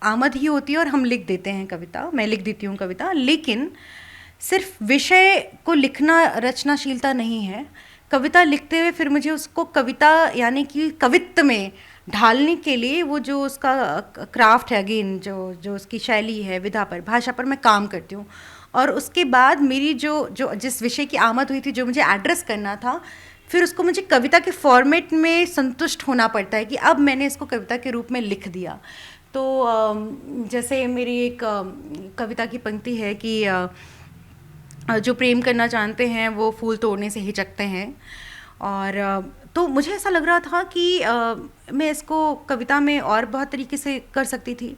आमद ही होती है और हम लिख देते हैं कविता, मैं लिख देती हूँ कविता, लेकिन सिर्फ विषय को लिखना रचनाशीलता नहीं है। कविता लिखते हुए फिर मुझे उसको कविता यानी कि कवित्व में ढालने के लिए वो जो उसका क्राफ्ट है, अगेन जो उसकी शैली है, विधा पर, भाषा पर मैं काम करती हूँ। और उसके बाद मेरी जो जिस विषय की आमद हुई थी, जो मुझे एड्रेस करना था, फिर उसको मुझे कविता के फॉर्मेट में संतुष्ट होना पड़ता है कि अब मैंने इसको कविता के रूप में लिख दिया। तो जैसे मेरी एक कविता की पंक्ति है कि जो प्रेम करना जानते हैं वो फूल तोड़ने से हिचकते हैं, और तो मुझे ऐसा लग रहा था कि मैं इसको कविता में और बहुत तरीके से कर सकती थी,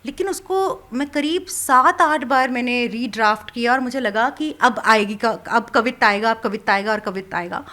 लेकिन उसको मैं करीब 7-8 बार मैंने रीड्राफ्ट किया और मुझे लगा कि अब कविता आएगा।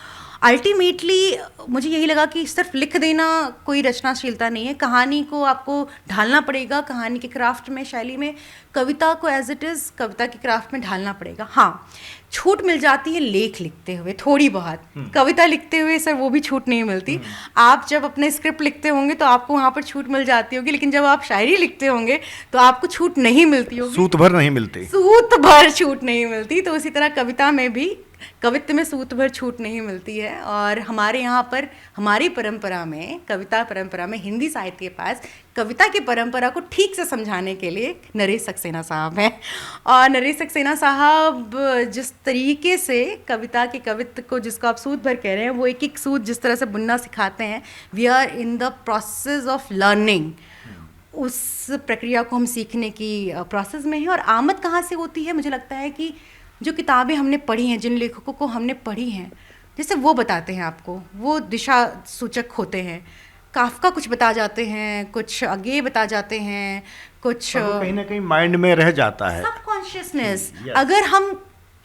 अल्टीमेटली मुझे यही लगा कि सिर्फ लिख देना कोई रचनाशीलता नहीं है, कहानी को आपको ढालना पड़ेगा, कहानी के क्राफ्ट में, शैली में, कविता को एज इट इज़ कविता के क्राफ्ट में ढालना पड़ेगा। हाँ, छूट मिल जाती है लेख लिखते हुए थोड़ी बहुत, कविता लिखते हुए सर वो भी छूट नहीं मिलती। आप जब अपने स्क्रिप्ट लिखते होंगे तो आपको वहाँ पर छूट मिल जाती होगी, लेकिन जब आप शायरी लिखते होंगे तो आपको छूट नहीं मिलती होगी, सूत भर छूट नहीं मिलती। तो उसी तरह कविता में भी, कवित्व में सूत भर छूट नहीं मिलती है। और हमारे यहाँ पर, हमारी परंपरा में, कविता परंपरा में, हिंदी साहित्य के पास कविता की परंपरा को ठीक से समझाने के लिए नरेश सक्सेना साहब हैं। और नरेश सक्सेना साहब जिस तरीके से कविता के कवित्व को, जिसको आप सूत भर कह रहे हैं, वो एक एक सूत जिस तरह से बुनना सिखाते हैं, we are in the process of learning, उस प्रक्रिया को हम सीखने की प्रोसेस में हैं। और आमद कहाँ से होती है? मुझे लगता है कि जो किताबें हमने पढ़ी हैं, जिन लेखकों को हमने पढ़ी हैं, जैसे वो बताते हैं आपको, वो दिशा सूचक होते हैं। काफका कुछ बता जाते हैं, कुछ आगे बता जाते हैं, कुछ कहीं ना कहीं माइंड में रह जाता है, सबकॉन्शियसनेस। अगर हम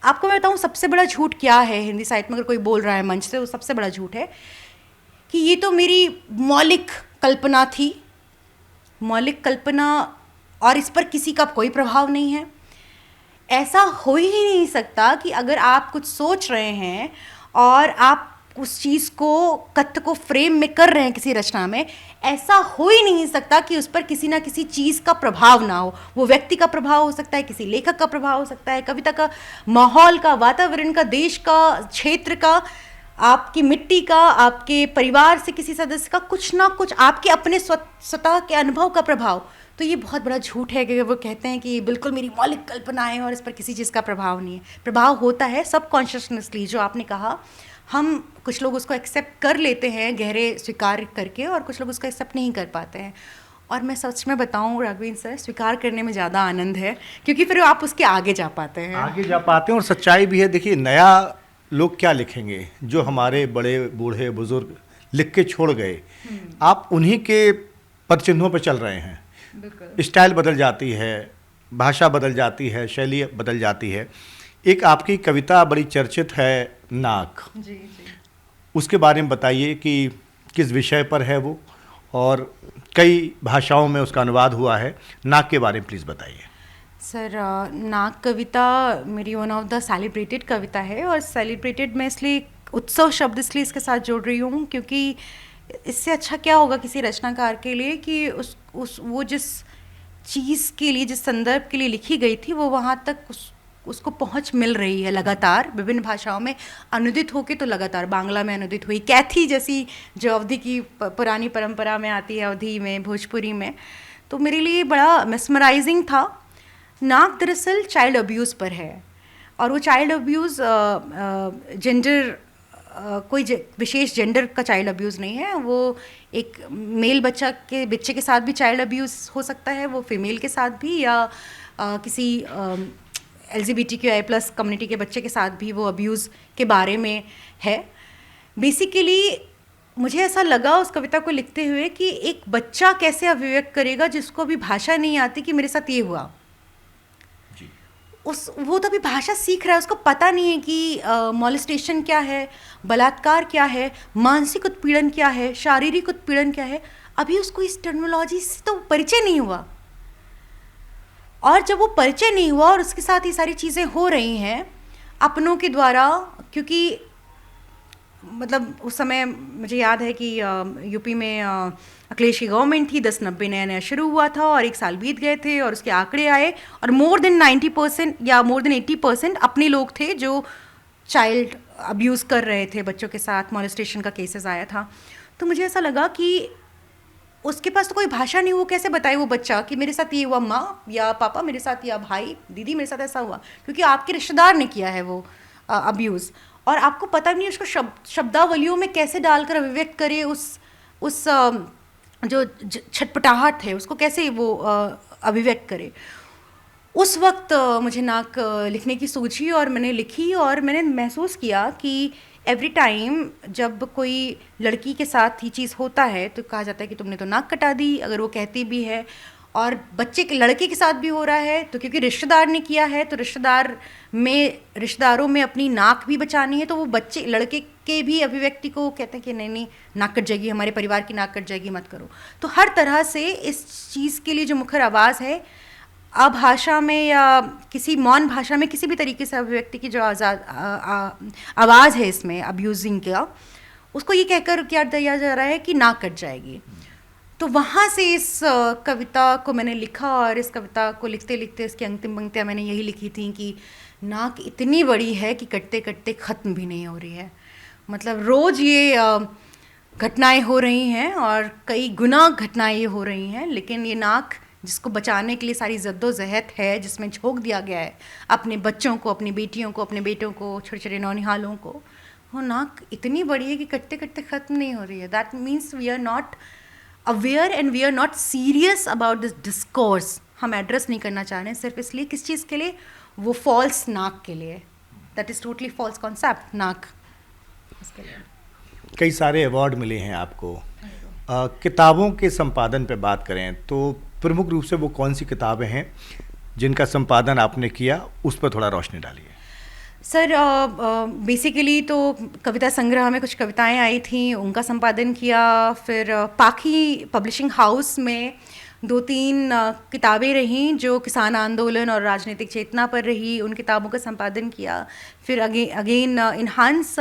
आपको मैं बताऊं सबसे बड़ा झूठ क्या है हिंदी साहित्य में, अगर कोई बोल रहा है मंच से, वो सबसे बड़ा झूठ है कि ये तो मेरी मौलिक कल्पना थी, मौलिक कल्पना, और इस पर किसी का कोई प्रभाव नहीं है। ऐसा हो ही नहीं सकता कि अगर आप कुछ सोच रहे हैं और आप उस चीज़ को, कथ्य को फ्रेम में कर रहे हैं किसी रचना में, ऐसा हो ही नहीं सकता कि उस पर किसी ना किसी चीज़ का प्रभाव ना हो। वो व्यक्ति का प्रभाव हो सकता है, किसी लेखक का प्रभाव हो सकता है, कविता का, माहौल का, वातावरण का, देश का, क्षेत्र का, आपकी मिट्टी का, आपके परिवार से किसी सदस्य का, कुछ ना कुछ आपके अपने स्वतः के अनुभव का प्रभाव। तो ये बहुत बड़ा झूठ है कि वो कहते हैं कि ये बिल्कुल मेरी मौलिक कल्पना है और इस पर किसी चीज़ का प्रभाव नहीं है। प्रभाव होता है सबकॉन्शियसली, जो आपने कहा। हम कुछ लोग उसको एक्सेप्ट कर लेते हैं गहरे स्वीकार करके, और कुछ लोग उसको एक्सेप्ट नहीं कर पाते हैं। और मैं सच में बताऊं राघवेंद्र सर, स्वीकार करने में ज़्यादा आनंद है, क्योंकि फिर आप उसके आगे जा पाते हैं। आगे जा पाते हैं, और सच्चाई भी है। देखिए, नया लोग क्या लिखेंगे, जो हमारे बड़े बूढ़े बुजुर्ग लिख के छोड़ गए, आप उन्हीं के पदचिन्हों पर चल रहे हैं। स्टाइल बदल जाती है, भाषा बदल जाती है, शैली बदल जाती है। एक आपकी कविता बड़ी चर्चित है, नाक। जी जी। उसके बारे में बताइए कि किस विषय पर है वो, और कई भाषाओं में उसका अनुवाद हुआ है। नाक के बारे में प्लीज़ बताइए। सर, नाक कविता मेरी वन ऑफ द सेलिब्रेटेड कविता है, और सेलिब्रेटेड मैं इसलिए, उत्सव शब्द इसलिए इसके साथ जोड़ रही हूँ क्योंकि इससे अच्छा क्या होगा किसी रचनाकार के लिए कि वो जिस चीज़ के लिए, जिस संदर्भ के लिए लिखी गई थी, वो वहाँ तक उसको पहुँच मिल रही है लगातार, विभिन्न भाषाओं में अनुदित होके। तो लगातार बांग्ला में अनुदित हुई, कैथी जैसी जो अवधि की पुरानी परंपरा में आती है, अवधि में, भोजपुरी में। तो मेरे लिए बड़ा मेस्मराइजिंग था। नाक दरअसल चाइल्ड अब्यूज़ पर है, और वो चाइल्ड अब्यूज़ जेंडर, कोई विशेष जेंडर का चाइल्ड अब्यूज़ नहीं है। वो एक मेल बच्चे के साथ भी चाइल्ड अब्यूज़ हो सकता है, वो फीमेल के साथ भी, या किसी LGBTQI+ कम्युनिटी के बच्चे के साथ भी वो अब्यूज़ के बारे में है। बेसिकली मुझे ऐसा लगा उस कविता को लिखते हुए कि एक बच्चा कैसे अभिव्यक्त करेगा जिसको भी भाषा नहीं आती कि मेरे साथ ये हुआ। वो तो अभी भाषा सीख रहा है, उसको पता नहीं है कि मॉलेस्टेशन क्या है, बलात्कार क्या है, मानसिक उत्पीड़न क्या है, शारीरिक उत्पीड़न क्या है। अभी उसको इस टर्मिनोलॉजी से तो परिचय नहीं हुआ, और जब वो परिचय नहीं हुआ और उसके साथ ये सारी चीज़ें हो रही हैं अपनों के द्वारा, क्योंकि मतलब उस समय मुझे याद है कि यूपी में अखिलेश की गवर्नमेंट थी, 10-90 नया नया शुरू हुआ था, और 1 साल बीत गए थे और उसके आंकड़े आए, और मोर देन 90% या मोर देन 80% अपने लोग थे जो चाइल्ड अब्यूज़ कर रहे थे, बच्चों के साथ मॉलेस्टेशन का केसेस आया था। तो मुझे ऐसा लगा कि उसके पास तो कोई भाषा नहीं, वो कैसे बताए वो बच्चा कि मेरे साथ ये हुआ, माँ या पापा मेरे साथ, या भाई दीदी मेरे साथ ऐसा हुआ, क्योंकि आपके रिश्तेदार ने किया है वो अब्यूज़, और आपको पता नहीं उसको शब्दावलियों में कैसे डालकर अभिव्यक्त करे, उस जो छटपटाहट है उसको कैसे वो अभिव्यक्त करे। उस वक्त मुझे नाक लिखने की सूझी, और मैंने लिखी, और मैंने महसूस किया कि एवरी टाइम जब कोई लड़की के साथ ये चीज़ होता है तो कहा जाता है कि तुमने तो नाक कटा दी, अगर वो कहती भी है, और लड़के के साथ भी हो रहा है तो क्योंकि रिश्तेदार ने किया है, तो रिश्तेदारों में अपनी नाक भी बचानी है, तो वो लड़के के भी अभिव्यक्ति को कहते हैं कि नहीं नाक कट जाएगी, हमारे परिवार की नाक कट जाएगी, मत करो। तो हर तरह से इस चीज़ के लिए जो मुखर आवाज़ है, भाषा में या किसी मौन भाषा में, किसी भी तरीके से अभिव्यक्ति की जो आवाज़ है इसमें अब्यूजिंग का, उसको ये कहकर क्या दिया जा रहा है कि नाक कट जाएगी। तो वहाँ से इस कविता को मैंने लिखा, और इस कविता को लिखते लिखते इसकी अंतिम पंक्तियाँ मैंने यही लिखी थी कि नाक इतनी बड़ी है कि कटते कटते ख़त्म भी नहीं हो रही है। मतलब रोज़ ये घटनाएं हो रही हैं, और कई गुना घटनाएं ये हो रही हैं, लेकिन ये नाक जिसको बचाने के लिए सारी जद्दोजहद है, जिसमें झोंक दिया गया है अपने बच्चों को, अपनी बेटियों को, अपने बेटों को, छोटे छोटे नौनिहालों को, वो नाक इतनी बड़ी है कि कटते कटते ख़त्म नहीं हो रही है। That means we are not aware and we are not serious about this discourse. हम एड्रेस नहीं करना चाह रहे हैं सिर्फ इसलिए, किस चीज़ के लिए, वो फॉल्स नाक के लिए। That is totally false concept, नाक उसके लिए। कई सारे अवार्ड मिले हैं आपको। किताबों के संपादन पे बात करें तो प्रमुख रूप से वो कौन सी किताबें हैं जिनका संपादन आपने किया, उस पर थोड़ा रोशनी डालिए। सर बेसिकली तो कविता संग्रह में कुछ कविताएं आई थी, उनका संपादन किया। फिर पाखी पब्लिशिंग हाउस में 2-3 किताबें रहीं जो किसान आंदोलन और राजनीतिक चेतना पर रही, उन किताबों का संपादन किया। फिर अगेन इन्हांस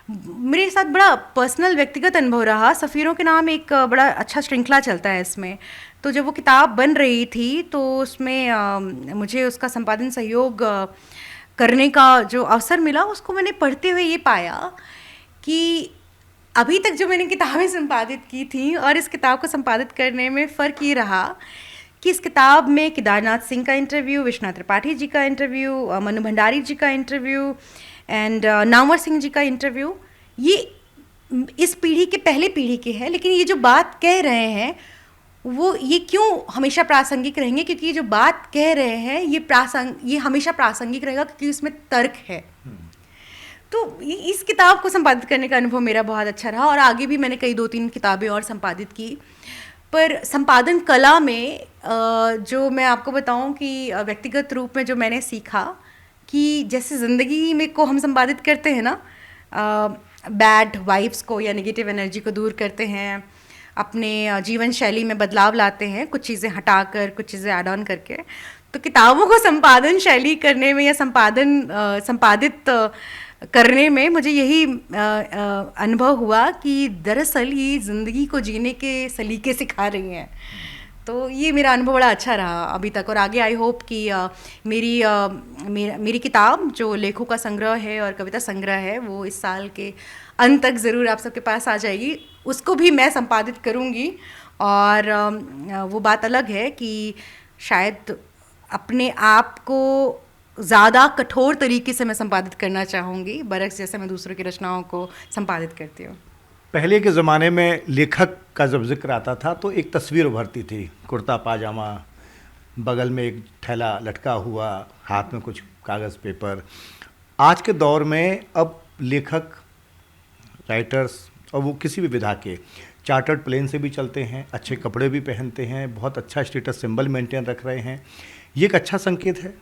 मेरे साथ बड़ा पर्सनल व्यक्तिगत अनुभव रहा। सफ़ीरों के नाम एक बड़ा अच्छा श्रृंखला चलता है इसमें। तो जब वो किताब बन रही थी तो उसमें मुझे उसका संपादन सहयोग करने का जो अवसर मिला, उसको मैंने पढ़ते हुए ये पाया कि अभी तक जो मैंने किताबें संपादित की थी और इस किताब को संपादित करने में फ़र्क ये रहा कि इस किताब में केदारनाथ सिंह का इंटरव्यू, विश्वनाथ त्रिपाठी जी का इंटरव्यू, मनु भंडारी जी का इंटरव्यू एंड नामवर सिंह जी का इंटरव्यू, ये इस पीढ़ी के पहले पीढ़ी के हैं, लेकिन ये जो बात कह रहे हैं वो ये क्यों हमेशा प्रासंगिक रहेंगे, क्योंकि ये जो बात कह रहे हैं ये हमेशा प्रासंगिक रहेगा क्योंकि उसमें तर्क है। तो इस किताब को संपादित करने का अनुभव मेरा बहुत अच्छा रहा और आगे भी मैंने कई 2-3 किताबें और संपादित की। पर संपादन कला में जो मैं आपको बताऊं कि व्यक्तिगत रूप में जो मैंने सीखा कि जैसे ज़िंदगी में को हम संपादित करते हैं ना, बैड वाइब्स को या नेगेटिव एनर्जी को दूर करते हैं, अपने जीवन शैली में बदलाव लाते हैं, कुछ चीज़ें हटाकर कुछ चीज़ें ऐड ऑन करके। तो किताबों को संपादन शैली करने में या संपादित करने में मुझे यही अनुभव हुआ कि दरअसल ये ज़िंदगी को जीने के सलीके सिखा रही हैं। तो ये मेरा अनुभव बड़ा अच्छा रहा अभी तक और आगे आई होप कि मेरी किताब जो लेखों का संग्रह है और कविता संग्रह है वो इस साल के अंत तक ज़रूर आप सबके पास आ जाएगी। उसको भी मैं संपादित करूँगी और वो बात अलग है कि शायद अपने आप को ज़्यादा कठोर तरीके से मैं संपादित करना चाहूँगी बरक्स जैसे मैं दूसरों की रचनाओं को संपादित करती हूँ। पहले के ज़माने में लेखक का जब जिक्र आता था तो एक तस्वीर उभरती थी, कुर्ता पाजामा, बगल में एक थैला लटका हुआ, हाथ में कुछ कागज़ पेपर। आज के दौर में अब लेखक, राइटर्स और वो किसी भी विधा के चार्टर्ड प्लेन से भी चलते हैं, अच्छे कपड़े भी पहनते हैं, बहुत अच्छा स्टेटस सिंबल मेंटेन रख रहे हैं। ये एक अच्छा संकेत है?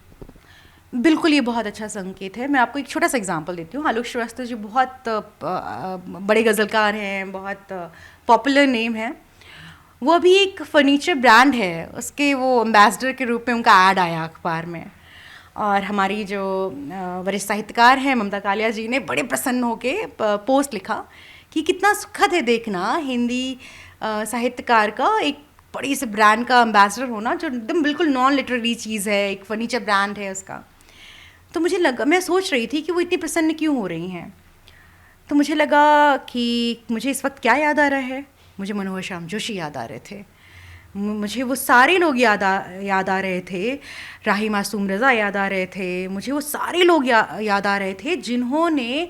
बिल्कुल, ये बहुत अच्छा संकेत है। मैं आपको एक छोटा सा एग्जांपल देती हूँ। आलोक श्रीवास्तव जो बहुत बड़े गज़लकार हैं, बहुत पॉपुलर नेम है, वो अभी एक फर्नीचर ब्रांड है, उसके वो एम्बेसडर के रूप में उनका ऐड आया अखबार में। और हमारी जो वरिष्ठ साहित्यकार हैं ममता कालिया जी ने बड़े प्रसन्न होके पोस्ट लिखा कि कितना सुखद है देखना हिंदी साहित्यकार का एक बड़ी से ब्रांड का एम्बेसडर होना, जो एकदम बिल्कुल नॉन लिटरेरी चीज़ है, एक फर्नीचर ब्रांड है उसका। तो मुझे लगा, मैं सोच रही थी कि वो इतनी प्रसन्न क्यों हो रही हैं। तो मुझे लगा कि मुझे इस वक्त क्या याद आ रहा है, मुझे मनोहर श्याम जोशी याद आ रहे थे, मुझे वो सारे लोग याद आ रहे थे, राही मासूम रज़ा याद आ रहे थे, मुझे वो सारे लोग याद आ रहे थे जिन्होंने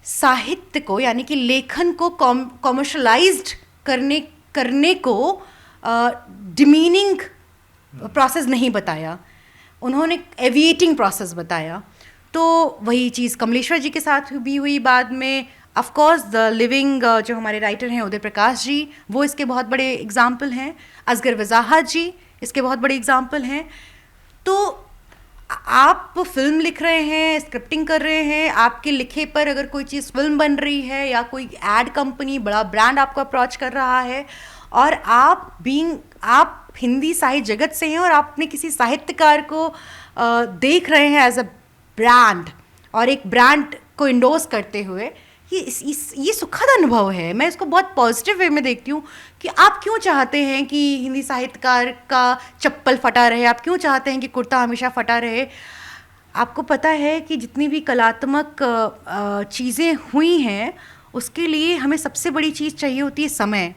साहित्य को यानी कि लेखन को कॉमर्शलाइज्ड करने को डिमीनिंग प्रोसेस नहीं बताया, उन्होंने एविएटिंग प्रोसेस बताया। तो वही चीज़ कमलेश्वर जी के साथ भी हुई बाद में। ऑफ कोर्स द लिविंग जो हमारे राइटर हैं उदय प्रकाश जी, वो इसके बहुत बड़े एग्जाम्पल हैं। असगर वजाहत जी इसके बहुत बड़े एग्जाम्पल हैं। तो आप फिल्म लिख रहे हैं, स्क्रिप्टिंग कर रहे हैं, आपके लिखे पर अगर कोई चीज़ फिल्म बन रही है या कोई एड कंपनी, बड़ा ब्रांड आपको अप्रोच कर रहा है और आप हिंदी साहित्य जगत से हैं और आप अपने किसी साहित्यकार को देख रहे हैं एज अ ब्रांड और एक ब्रांड को इंडोर्स करते हुए, ये सुखद अनुभव है। मैं इसको बहुत पॉजिटिव वे में देखती हूँ कि आप क्यों चाहते हैं कि हिंदी साहित्यकार का चप्पल फटा रहे, आप क्यों चाहते हैं कि कुर्ता हमेशा फटा रहे। आपको पता है कि जितनी भी कलात्मक चीज़ें हुई हैं उसके लिए हमें सबसे बड़ी चीज़ चाहिए होती है समय।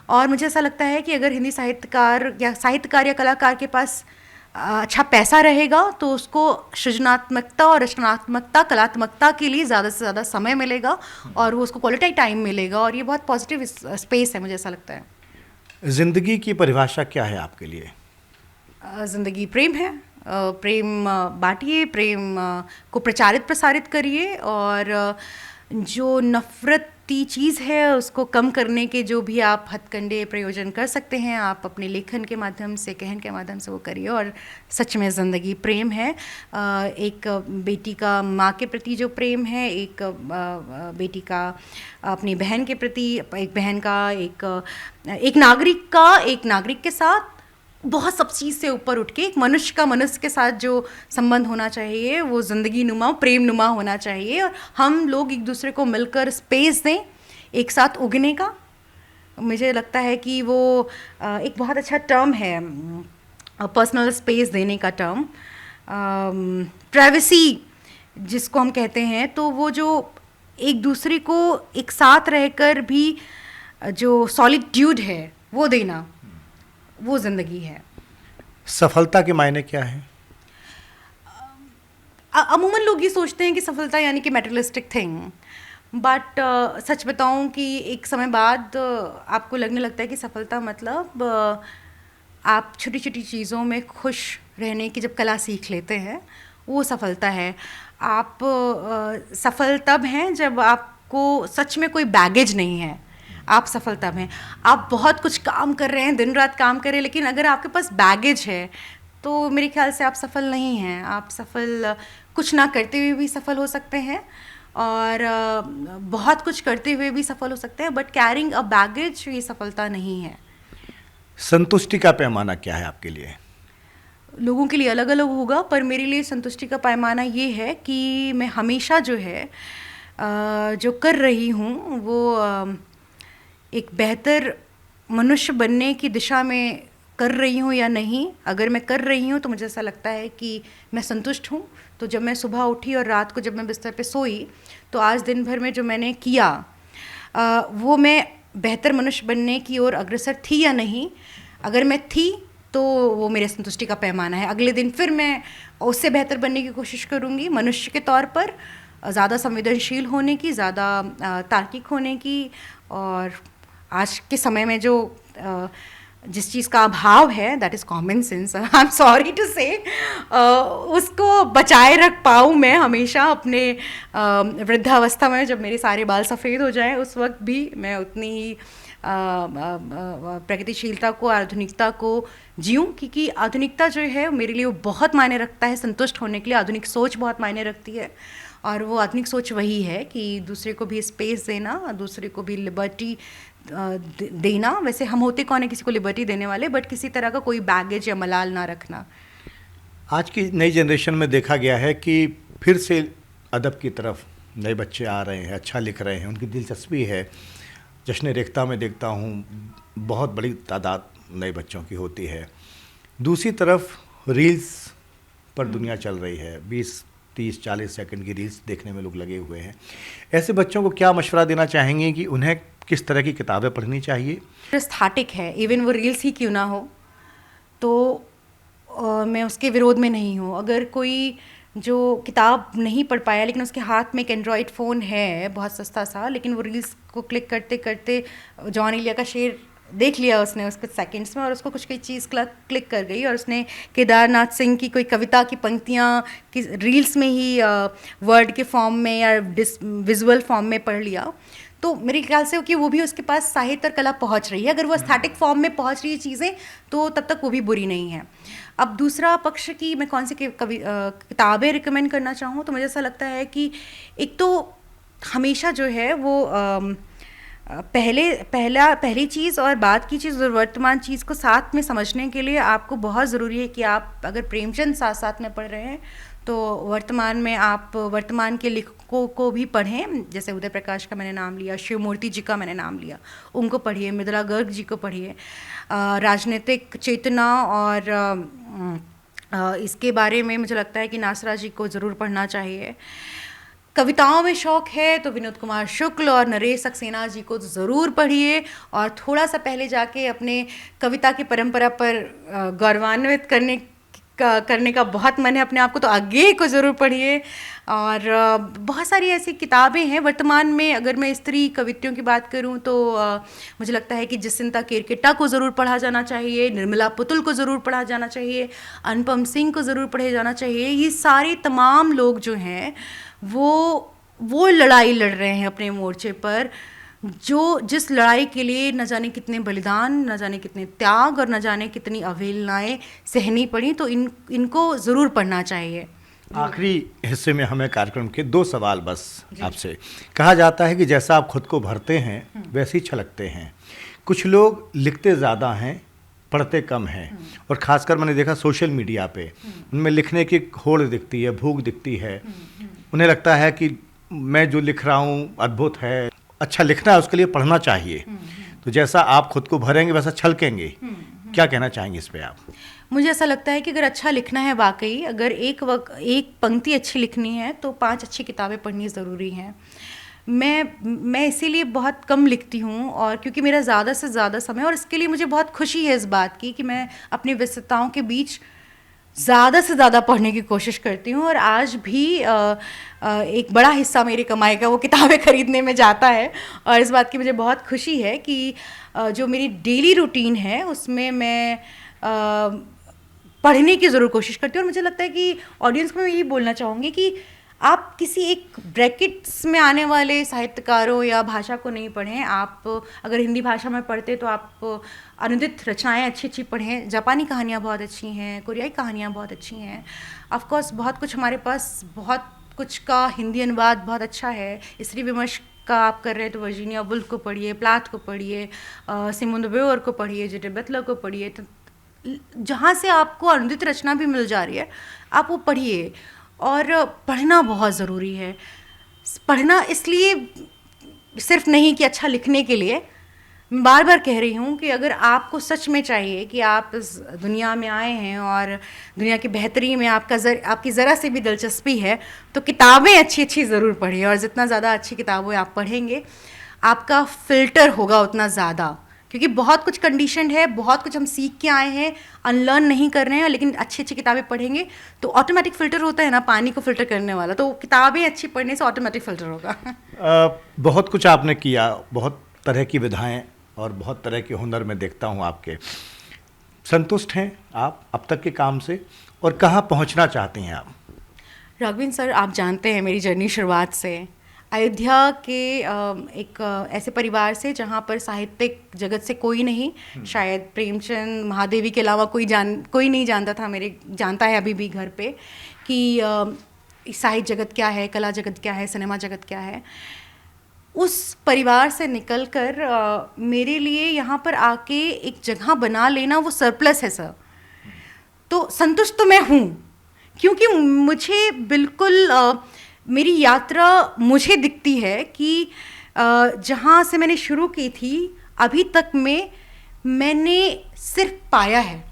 और मुझे ऐसा लगता है कि अगर हिंदी साहित्यकार या कलाकार के पास अच्छा पैसा रहेगा तो उसको सृजनात्मकता और रचनात्मकता, कलात्मकता के लिए ज़्यादा से ज़्यादा समय मिलेगा और वो उसको क्वालिटी टाइम मिलेगा और ये बहुत पॉजिटिव स्पेस है, मुझे ऐसा लगता है। ज़िंदगी की परिभाषा क्या है आपके लिए? ज़िंदगी प्रेम है। प्रेम बांटिए, प्रेम को प्रचारित प्रसारित करिए और जो नफ़रत बढ़ती चीज़ है, उसको कम करने के जो भी आप हथकंडे प्रयोजन कर सकते हैं, आप अपने लेखन के माध्यम से, कहन के माध्यम से वो करिए। और सच में ज़िंदगी प्रेम है। एक बेटी का माँ के प्रति जो प्रेम है, एक बेटी का अपनी बहन के प्रति, एक बहन का एक नागरिक के साथ बहुत सब चीज़ से ऊपर उठ के एक मनुष्य का मनुष्य के साथ जो संबंध होना चाहिए वो ज़िंदगी नुमा, प्रेम नुमा होना चाहिए। और हम लोग एक दूसरे को मिलकर स्पेस दें एक साथ उगने का। मुझे लगता है कि वो एक बहुत अच्छा टर्म है, पर्सनल स्पेस देने का टर्म, प्राइवेसी जिसको हम कहते हैं। तो वो जो एक दूसरे को एक साथ रहकर भी जो सॉलिट्यूड है वो देना, वो ज़िंदगी है। सफलता के मायने क्या है? अमूमन लोग ये सोचते हैं कि सफलता यानी कि मटेरियलिस्टिक थिंग, बट सच बताऊं कि एक समय बाद आपको लगने लगता है कि सफलता मतलब आप छोटी छोटी चीज़ों में खुश रहने की जब कला सीख लेते हैं, वो सफलता है। आप सफल तब हैं जब आपको सच में कोई बैगेज नहीं है, आप सफल तब हैं। आप बहुत कुछ काम कर रहे हैं, दिन रात काम कर रहे हैं, लेकिन अगर आपके पास बैगेज है तो मेरे ख्याल से आप सफल नहीं हैं। आप सफल कुछ ना करते हुए भी सफल हो सकते हैं और बहुत कुछ करते हुए भी सफल हो सकते हैं, बट कैरिंग अ बैगेज ये सफलता नहीं है। संतुष्टि का पैमाना क्या है आपके लिए? लोगों के लिए अलग अलग होगा, पर मेरे लिए संतुष्टि का पैमाना ये है कि मैं हमेशा जो है जो कर रही हूँ वो एक बेहतर मनुष्य बनने की दिशा में कर रही हूँ या नहीं। अगर मैं कर रही हूँ तो मुझे ऐसा लगता है कि मैं संतुष्ट हूँ। तो जब मैं सुबह उठी और रात को जब मैं बिस्तर पे सोई, तो आज दिन भर में जो मैंने किया वो मैं बेहतर मनुष्य बनने की ओर अग्रसर थी या नहीं। अगर मैं थी तो वो मेरे संतुष्टि का पैमाना है। अगले दिन फिर मैं उससे बेहतर बनने की कोशिश करूँगी, मनुष्य के तौर पर ज़्यादा संवेदनशील होने की, ज़्यादा तार्किक होने की। और आज के समय में जो जिस चीज़ का अभाव है, that is common sense, I am sorry to say, उसको बचाए रख पाऊँ मैं हमेशा अपने वृद्धावस्था में। जब मेरे सारे बाल सफ़ेद हो जाएं उस वक्त भी मैं उतनी ही प्रगतिशीलता को, आधुनिकता को जीऊँ, क्योंकि आधुनिकता जो है मेरे लिए वो बहुत मायने रखता है। संतुष्ट होने के लिए आधुनिक सोच बहुत मायने रखती है, और वो आधुनिक सोच वही है कि दूसरे को भी स्पेस देना, दूसरे को भी लिबर्टी देना। वैसे हम होते कौन है किसी को लिबर्टी देने वाले, बट किसी तरह का कोई बैगेज या मलाल ना रखना। आज की नई जनरेशन में देखा गया है कि फिर से अदब की तरफ नए बच्चे आ रहे हैं, अच्छा लिख रहे हैं, उनकी दिलचस्पी है। जश्न रेख्ता में देखता हूँ बहुत बड़ी तादाद नए बच्चों की होती है। दूसरी तरफ रील्स पर दुनिया चल रही है, 20, 30, 40 सेकंड की रील्स देखने में लोग लगे हुए हैं। ऐसे बच्चों को क्या मशवरा देना चाहेंगे कि उन्हें किस तरह की किताबें पढ़नी चाहिए? स्थाटिक है, इवन वो रील्स ही क्यों ना हो, तो मैं उसके विरोध में नहीं हूँ। अगर कोई जो किताब नहीं पढ़ पाया लेकिन उसके हाथ में एक एंड्रॉयड फ़ोन है बहुत सस्ता सा, लेकिन वो रील्स को क्लिक करते करते जॉन इलिया का शेर देख लिया उसने उस कुछ सेकंड्स में, और उसको कुछ कोई चीज़ क्लिक कर गई, और उसने केदारनाथ सिंह की कोई कविता की पंक्तियाँ कि रील्स में ही वर्ड के फॉर्म में या विजुअल फॉर्म में पढ़ लिया, तो मेरे ख्याल से कि वो भी उसके पास साहित्य और कला पहुंच रही है। अगर वो एस्थेटिक फॉर्म में पहुंच रही है चीज़ें, तो तब तक वो भी बुरी नहीं है। अब दूसरा पक्ष की मैं कौन सी किताबें रिकमेंड करना चाहूँ, तो मुझे ऐसा लगता है कि एक तो हमेशा जो है वो पहली चीज़ और बाद की चीज़ और वर्तमान चीज़ को साथ में समझने के लिए आपको बहुत ज़रूरी है कि आप अगर प्रेमचंद साथ साथ में पढ़ रहे हैं तो वर्तमान में आप वर्तमान के लेखकों को भी पढ़ें। जैसे उदय प्रकाश का मैंने नाम लिया, शिवमूर्ति जी का मैंने नाम लिया, उनको पढ़िए, मृदुला गर्ग जी को पढ़िए। राजनीतिक चेतना और इसके बारे में मुझे लगता है कि नासरा जी को ज़रूर पढ़ना चाहिए। कविताओं में शौक़ है तो विनोद कुमार शुक्ल और नरेश सक्सेना जी को ज़रूर पढ़िए, और थोड़ा सा पहले जाके अपने कविता की परंपरा पर गौरवान्वित करने का बहुत मन है अपने आप को, तो आगे को ज़रूर पढ़िए। और बहुत सारी ऐसी किताबें हैं वर्तमान में। अगर मैं स्त्री कवित्रियों की बात करूं तो मुझे लगता है कि जसिंता केरकेट्टा को ज़रूर पढ़ा जाना चाहिए, निर्मला पुतुल को ज़रूर पढ़ा जाना चाहिए, अनुपम सिंह को ज़रूर पढ़े जाना चाहिए। ये सारे तमाम लोग जो हैं वो वो लड़ाई लड़ रहे हैं अपने मोर्चे पर, जो जिस लड़ाई के लिए न जाने कितने बलिदान, न जाने कितने त्याग और न जाने कितनी अवहेलनाएं सहनी पड़ी। तो इनको ज़रूर पढ़ना चाहिए। आखिरी हिस्से में हमें कार्यक्रम के 2 सवाल बस आपसे। कहा जाता है कि जैसा आप खुद को भरते हैं वैसे ही छलकते हैं। कुछ लोग लिखते ज़्यादा हैं, पढ़ते कम हैं, और ख़ासकर मैंने देखा सोशल मीडिया पे उनमें लिखने की होड़ दिखती है, भूख दिखती है। उन्हें लगता है कि मैं जो लिख रहा हूँ अद्भुत है, अच्छा लिखना है, उसके लिए पढ़ना चाहिए। तो जैसा आप खुद को भरेंगे वैसा छलकेंगे। क्या कहना चाहेंगे इस पे आप? मुझे ऐसा लगता है कि अगर अच्छा लिखना है वाकई, अगर एक पंक्ति अच्छी लिखनी है तो 5 अच्छी किताबें पढ़नी ज़रूरी हैं। मैं इसीलिए बहुत कम लिखती हूँ, और क्योंकि मेरा ज़्यादा से ज़्यादा समय, और इसके लिए मुझे बहुत खुशी है इस बात की कि मैं अपनी व्यस्तताओं के बीच ज़्यादा से ज़्यादा पढ़ने की कोशिश करती हूँ। और आज भी एक बड़ा हिस्सा मेरी कमाई का वो किताबें खरीदने में जाता है, और इस बात की मुझे बहुत खुशी है कि जो मेरी डेली रूटीन है उसमें मैं पढ़ने की ज़रूर कोशिश करती हूँ। और मुझे लगता है कि ऑडियंस को मैं यही बोलना चाहूँगी कि आप किसी एक ब्रैकेट्स में आने वाले साहित्यकारों या भाषा को नहीं पढ़ें। आप अगर हिंदी भाषा में पढ़ते तो आप अनुदित रचनाएं अच्छी अच्छी पढ़ें। जापानी कहानियाँ बहुत अच्छी हैं, कोरियाई कहानियाँ बहुत अच्छी हैं। ऑफ कोर्स बहुत कुछ हमारे पास, बहुत कुछ का हिंदी अनुवाद बहुत अच्छा है। स्त्री विमर्श का आप कर रहे हैं तो वर्जीनिया वुल्फ को पढ़िए, प्लाथ को पढ़िए, सिमोन द ब्यूअर को पढ़िए, जेटे बटलर को पढ़िए। तो जहाँ से आपको अनुदित रचना भी मिल जा रही है आप वो पढ़िए। और पढ़ना बहुत ज़रूरी है। पढ़ना इसलिए सिर्फ नहीं कि अच्छा लिखने के लिए, मैं बार बार कह रही हूँ कि अगर आपको सच में चाहिए कि आप इस दुनिया में आए हैं और दुनिया की बेहतरी में आपकी ज़रा से भी दिलचस्पी है तो किताबें अच्छी अच्छी ज़रूर पढ़िए। और जितना ज़्यादा अच्छी किताबें आप पढ़ेंगे आपका फ़िल्टर होगा उतना ज़्यादा, क्योंकि बहुत कुछ कंडीशनड है, बहुत कुछ हम सीख के आए हैं, अनलर्न नहीं कर रहे हैं। लेकिन अच्छी अच्छी किताबें पढ़ेंगे तो ऑटोमेटिक फ़िल्टर होता है ना, पानी को फ़िल्टर करने वाला, तो किताबें अच्छी पढ़ने से ऑटोमेटिक फ़िल्टर होगा। बहुत कुछ आपने किया, बहुत तरह की विधाएं और बहुत तरह के हुनर में देखता हूं आपके। संतुष्ट हैं आप अब तक के काम से, और कहाँ पहुंचना चाहती हैं आप? राघवेंद्र सर, आप जानते हैं मेरी जर्नी शुरुआत से अयोध्या के एक ऐसे परिवार से जहाँ पर साहित्यिक जगत से कोई नहीं, शायद प्रेमचंद महादेवी के अलावा कोई नहीं जानता था, जानता है अभी भी घर पे, कि साहित्य जगत क्या है, कला जगत क्या है, सिनेमा जगत क्या है। उस परिवार से निकलकर मेरे लिए यहाँ पर आके एक जगह बना लेना वो सरप्लस है सर। तो संतुष्ट तो मैं हूँ, क्योंकि मुझे बिल्कुल मेरी यात्रा मुझे दिखती है कि जहाँ से मैंने शुरू की थी अभी तक में मैंने सिर्फ पाया है।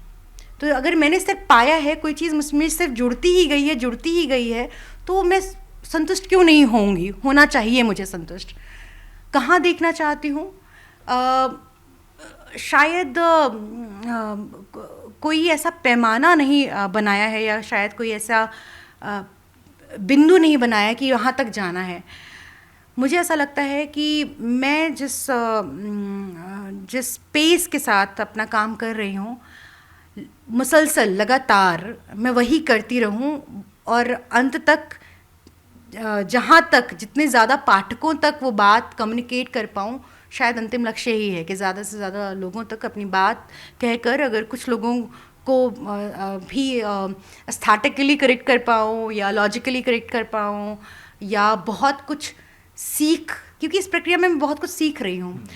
तो अगर मैंने सिर्फ पाया है, कोई चीज़ मुझमें सिर्फ जुड़ती ही गई है, तो मैं संतुष्ट क्यों नहीं होंगी? होना चाहिए मुझे संतुष्ट। कहाँ देखना चाहती हूँ? शायद कोई ऐसा पैमाना नहीं बनाया है, या शायद कोई ऐसा बिंदु नहीं बनाया कि यहाँ तक जाना है। मुझे ऐसा लगता है कि मैं जिस पेस के साथ अपना काम कर रही हूँ, मुसलसल लगातार मैं वही करती रहूँ, और अंत तक जहाँ तक जितने ज़्यादा पाठकों तक वो बात कम्युनिकेट कर पाऊँ, शायद अंतिम लक्ष्य ही है कि ज़्यादा से ज़्यादा लोगों तक अपनी बात कहकर, अगर कुछ लोगों को भी एस्थेटिकली करेक्ट कर पाऊँ या लॉजिकली करेक्ट कर पाऊँ, या बहुत कुछ क्योंकि इस प्रक्रिया में मैं बहुत कुछ सीख रही हूँ।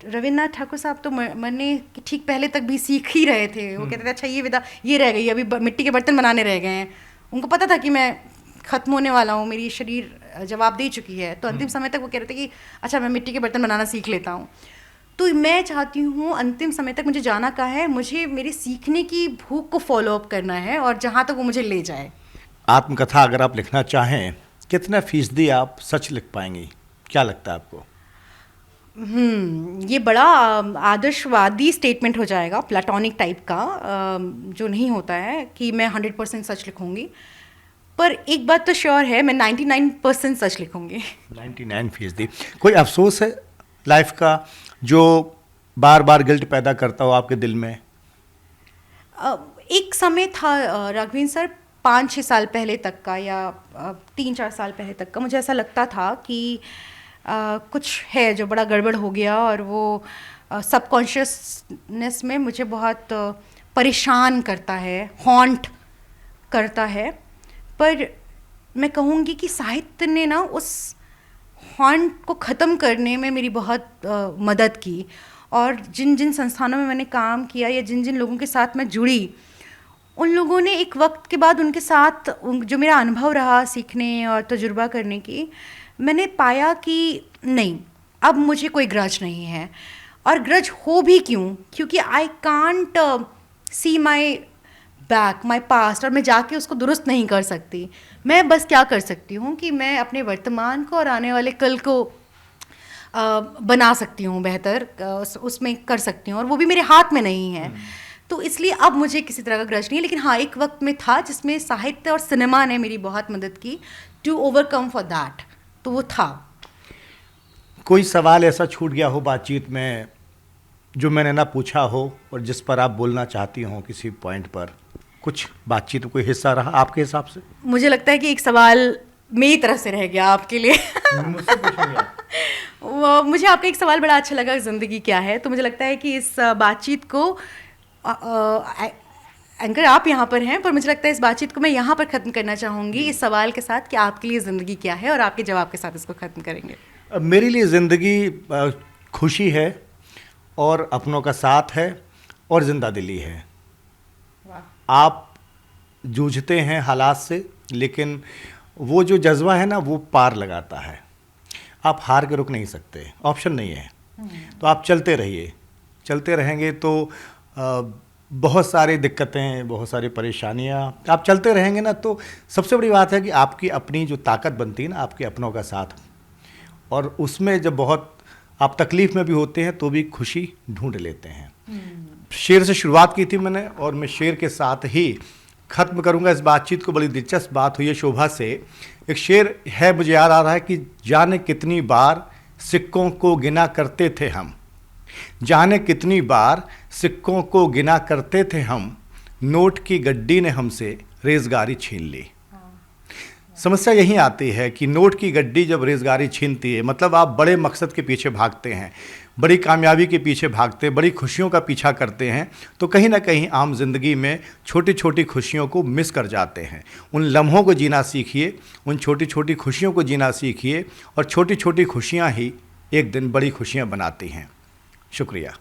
रविन्द्रनाथ ठाकुर साहब तो मरने ठीक पहले तक भी सीख ही रहे थे। वो कहते थे अच्छा ये विधा ये रह गई, अभी मिट्टी के बर्तन बनाने रह गए हैं। उनको पता था कि मैं ख़त्म होने वाला हूँ, मेरी शरीर जवाब दे चुकी है, तो अंतिम समय तक वो कह रहे थे कि अच्छा मैं मिट्टी के बर्तन बनाना सीख लेता हूँ। तो मैं चाहती हूँ अंतिम समय तक मुझे जाना का है, मुझे मेरे सीखने की भूख को फॉलो अप करना है, और जहाँ तक वो मुझे ले जाए। आत्मकथा अगर आप लिखना चाहें, कितना फीसदी आप सच लिख पाएंगी? क्या लगता है आपको? ये बड़ा आदर्शवादी स्टेटमेंट हो जाएगा, प्लाटोनिक टाइप का, जो नहीं होता है कि मैं 100% सच लिखूंगी। पर एक बात तो श्योर है, मैं 99% सच लिखूंगी। 99%। कोई अफसोस है लाइफ का जो बार बार गिल्ट पैदा करता हो आपके दिल में? एक समय था राघवेंद्र सर, 5-6 साल पहले तक का या 3-4 साल पहले तक का मुझे ऐसा लगता था कि कुछ है जो बड़ा गड़बड़ हो गया, और वो सबकॉन्शियसनेस में मुझे बहुत परेशान करता है, हॉन्ट करता है। पर मैं कहूँगी कि साहित्य ने ना उस हॉन्ट को ख़त्म करने में मेरी बहुत मदद की, और जिन जिन संस्थानों में मैंने काम किया या जिन जिन लोगों के साथ मैं जुड़ी, उन लोगों ने एक वक्त के बाद उनके साथ जो मेरा अनुभव रहा सीखने और तजुर्बा करने की, मैंने पाया कि नहीं, अब मुझे कोई ग्रज नहीं है। और ग्रज हो भी क्यों, क्योंकि I can't see my back, my past, और मैं जाके उसको दुरुस्त नहीं कर सकती। मैं बस क्या कर सकती हूँ कि मैं अपने वर्तमान को और आने वाले कल को बना सकती हूँ बेहतर, उसमें कर सकती हूँ, और वो भी मेरे हाथ में नहीं है। तो इसलिए अब मुझे किसी तरह का ग्रज नहीं है, लेकिन हाँ, एक वक्त में था जिसमें साहित्य और सिनेमा ने मेरी बहुत मदद की टू ओवरकम फॉर दैट, तो वो था। कोई सवाल ऐसा छूट गया हो बातचीत में जो मैंने ना पूछा हो और जिस पर आप बोलना चाहती हो, किसी पॉइंट पर कुछ बातचीत कोई हिस्सा रहा आपके हिसाब से? मुझे लगता है कि एक सवाल मेरी तरफ से रह गया आपके लिए। मुझसे पूछेंगे आप? मुझे आपका एक सवाल बड़ा अच्छा लगा, ज़िंदगी क्या है। तो मुझे लगता है कि इस बातचीत को एंकर आप यहाँ पर हैं, पर मुझे लगता है इस बातचीत को मैं यहाँ पर ख़त्म करना चाहूँगी इस सवाल के साथ कि आपके लिए ज़िंदगी क्या है, और आपके जवाब के साथ इसको ख़त्म करेंगे। मेरे लिए ज़िंदगी खुशी है, और अपनों का साथ है, और ज़िंदा दिली है। आप जूझते हैं हालात से, लेकिन वो जो जज्बा है ना, वो पार लगाता है। आप हार के रुक नहीं सकते, ऑप्शन नहीं है। तो आप चलते रहिए, चलते रहेंगे तो बहुत सारी दिक्कतें, बहुत सारी परेशानियाँ, आप चलते रहेंगे ना, तो सबसे बड़ी बात है कि आपकी अपनी जो ताकत बनती है ना, आपके अपनों का साथ, और उसमें जब बहुत आप तकलीफ़ में भी होते हैं तो भी खुशी ढूंढ लेते हैं। शेर से शुरुआत की थी मैंने, और मैं शेर के साथ ही ख़त्म करूंगा इस बातचीत को। बड़ी दिलचस्प बात हुई है शोभा से। एक शेर है, मुझे याद आ रहा है कि जाने कितनी बार सिक्कों को गिना करते थे हम, जाने कितनी बार सिक्कों को गिना करते थे हम, नोट की गड्डी ने हमसे रेज़गारी छीन ली। समस्या यही आती है कि नोट की गड्डी जब रेज़गारी छीनती है, मतलब आप बड़े मकसद के पीछे भागते हैं, बड़ी कामयाबी के पीछे भागते हैं, बड़ी खुशियों का पीछा करते हैं, तो कहीं ना कहीं आम जिंदगी में छोटी छोटी खुशियों को मिस कर जाते हैं। उन लम्हों को जीना सीखिए, उन छोटी छोटी खुशियों को जीना सीखिए, और छोटी छोटी खुशियां ही एक दिन बड़ी खुशियां बनाती हैं। शुक्रिया।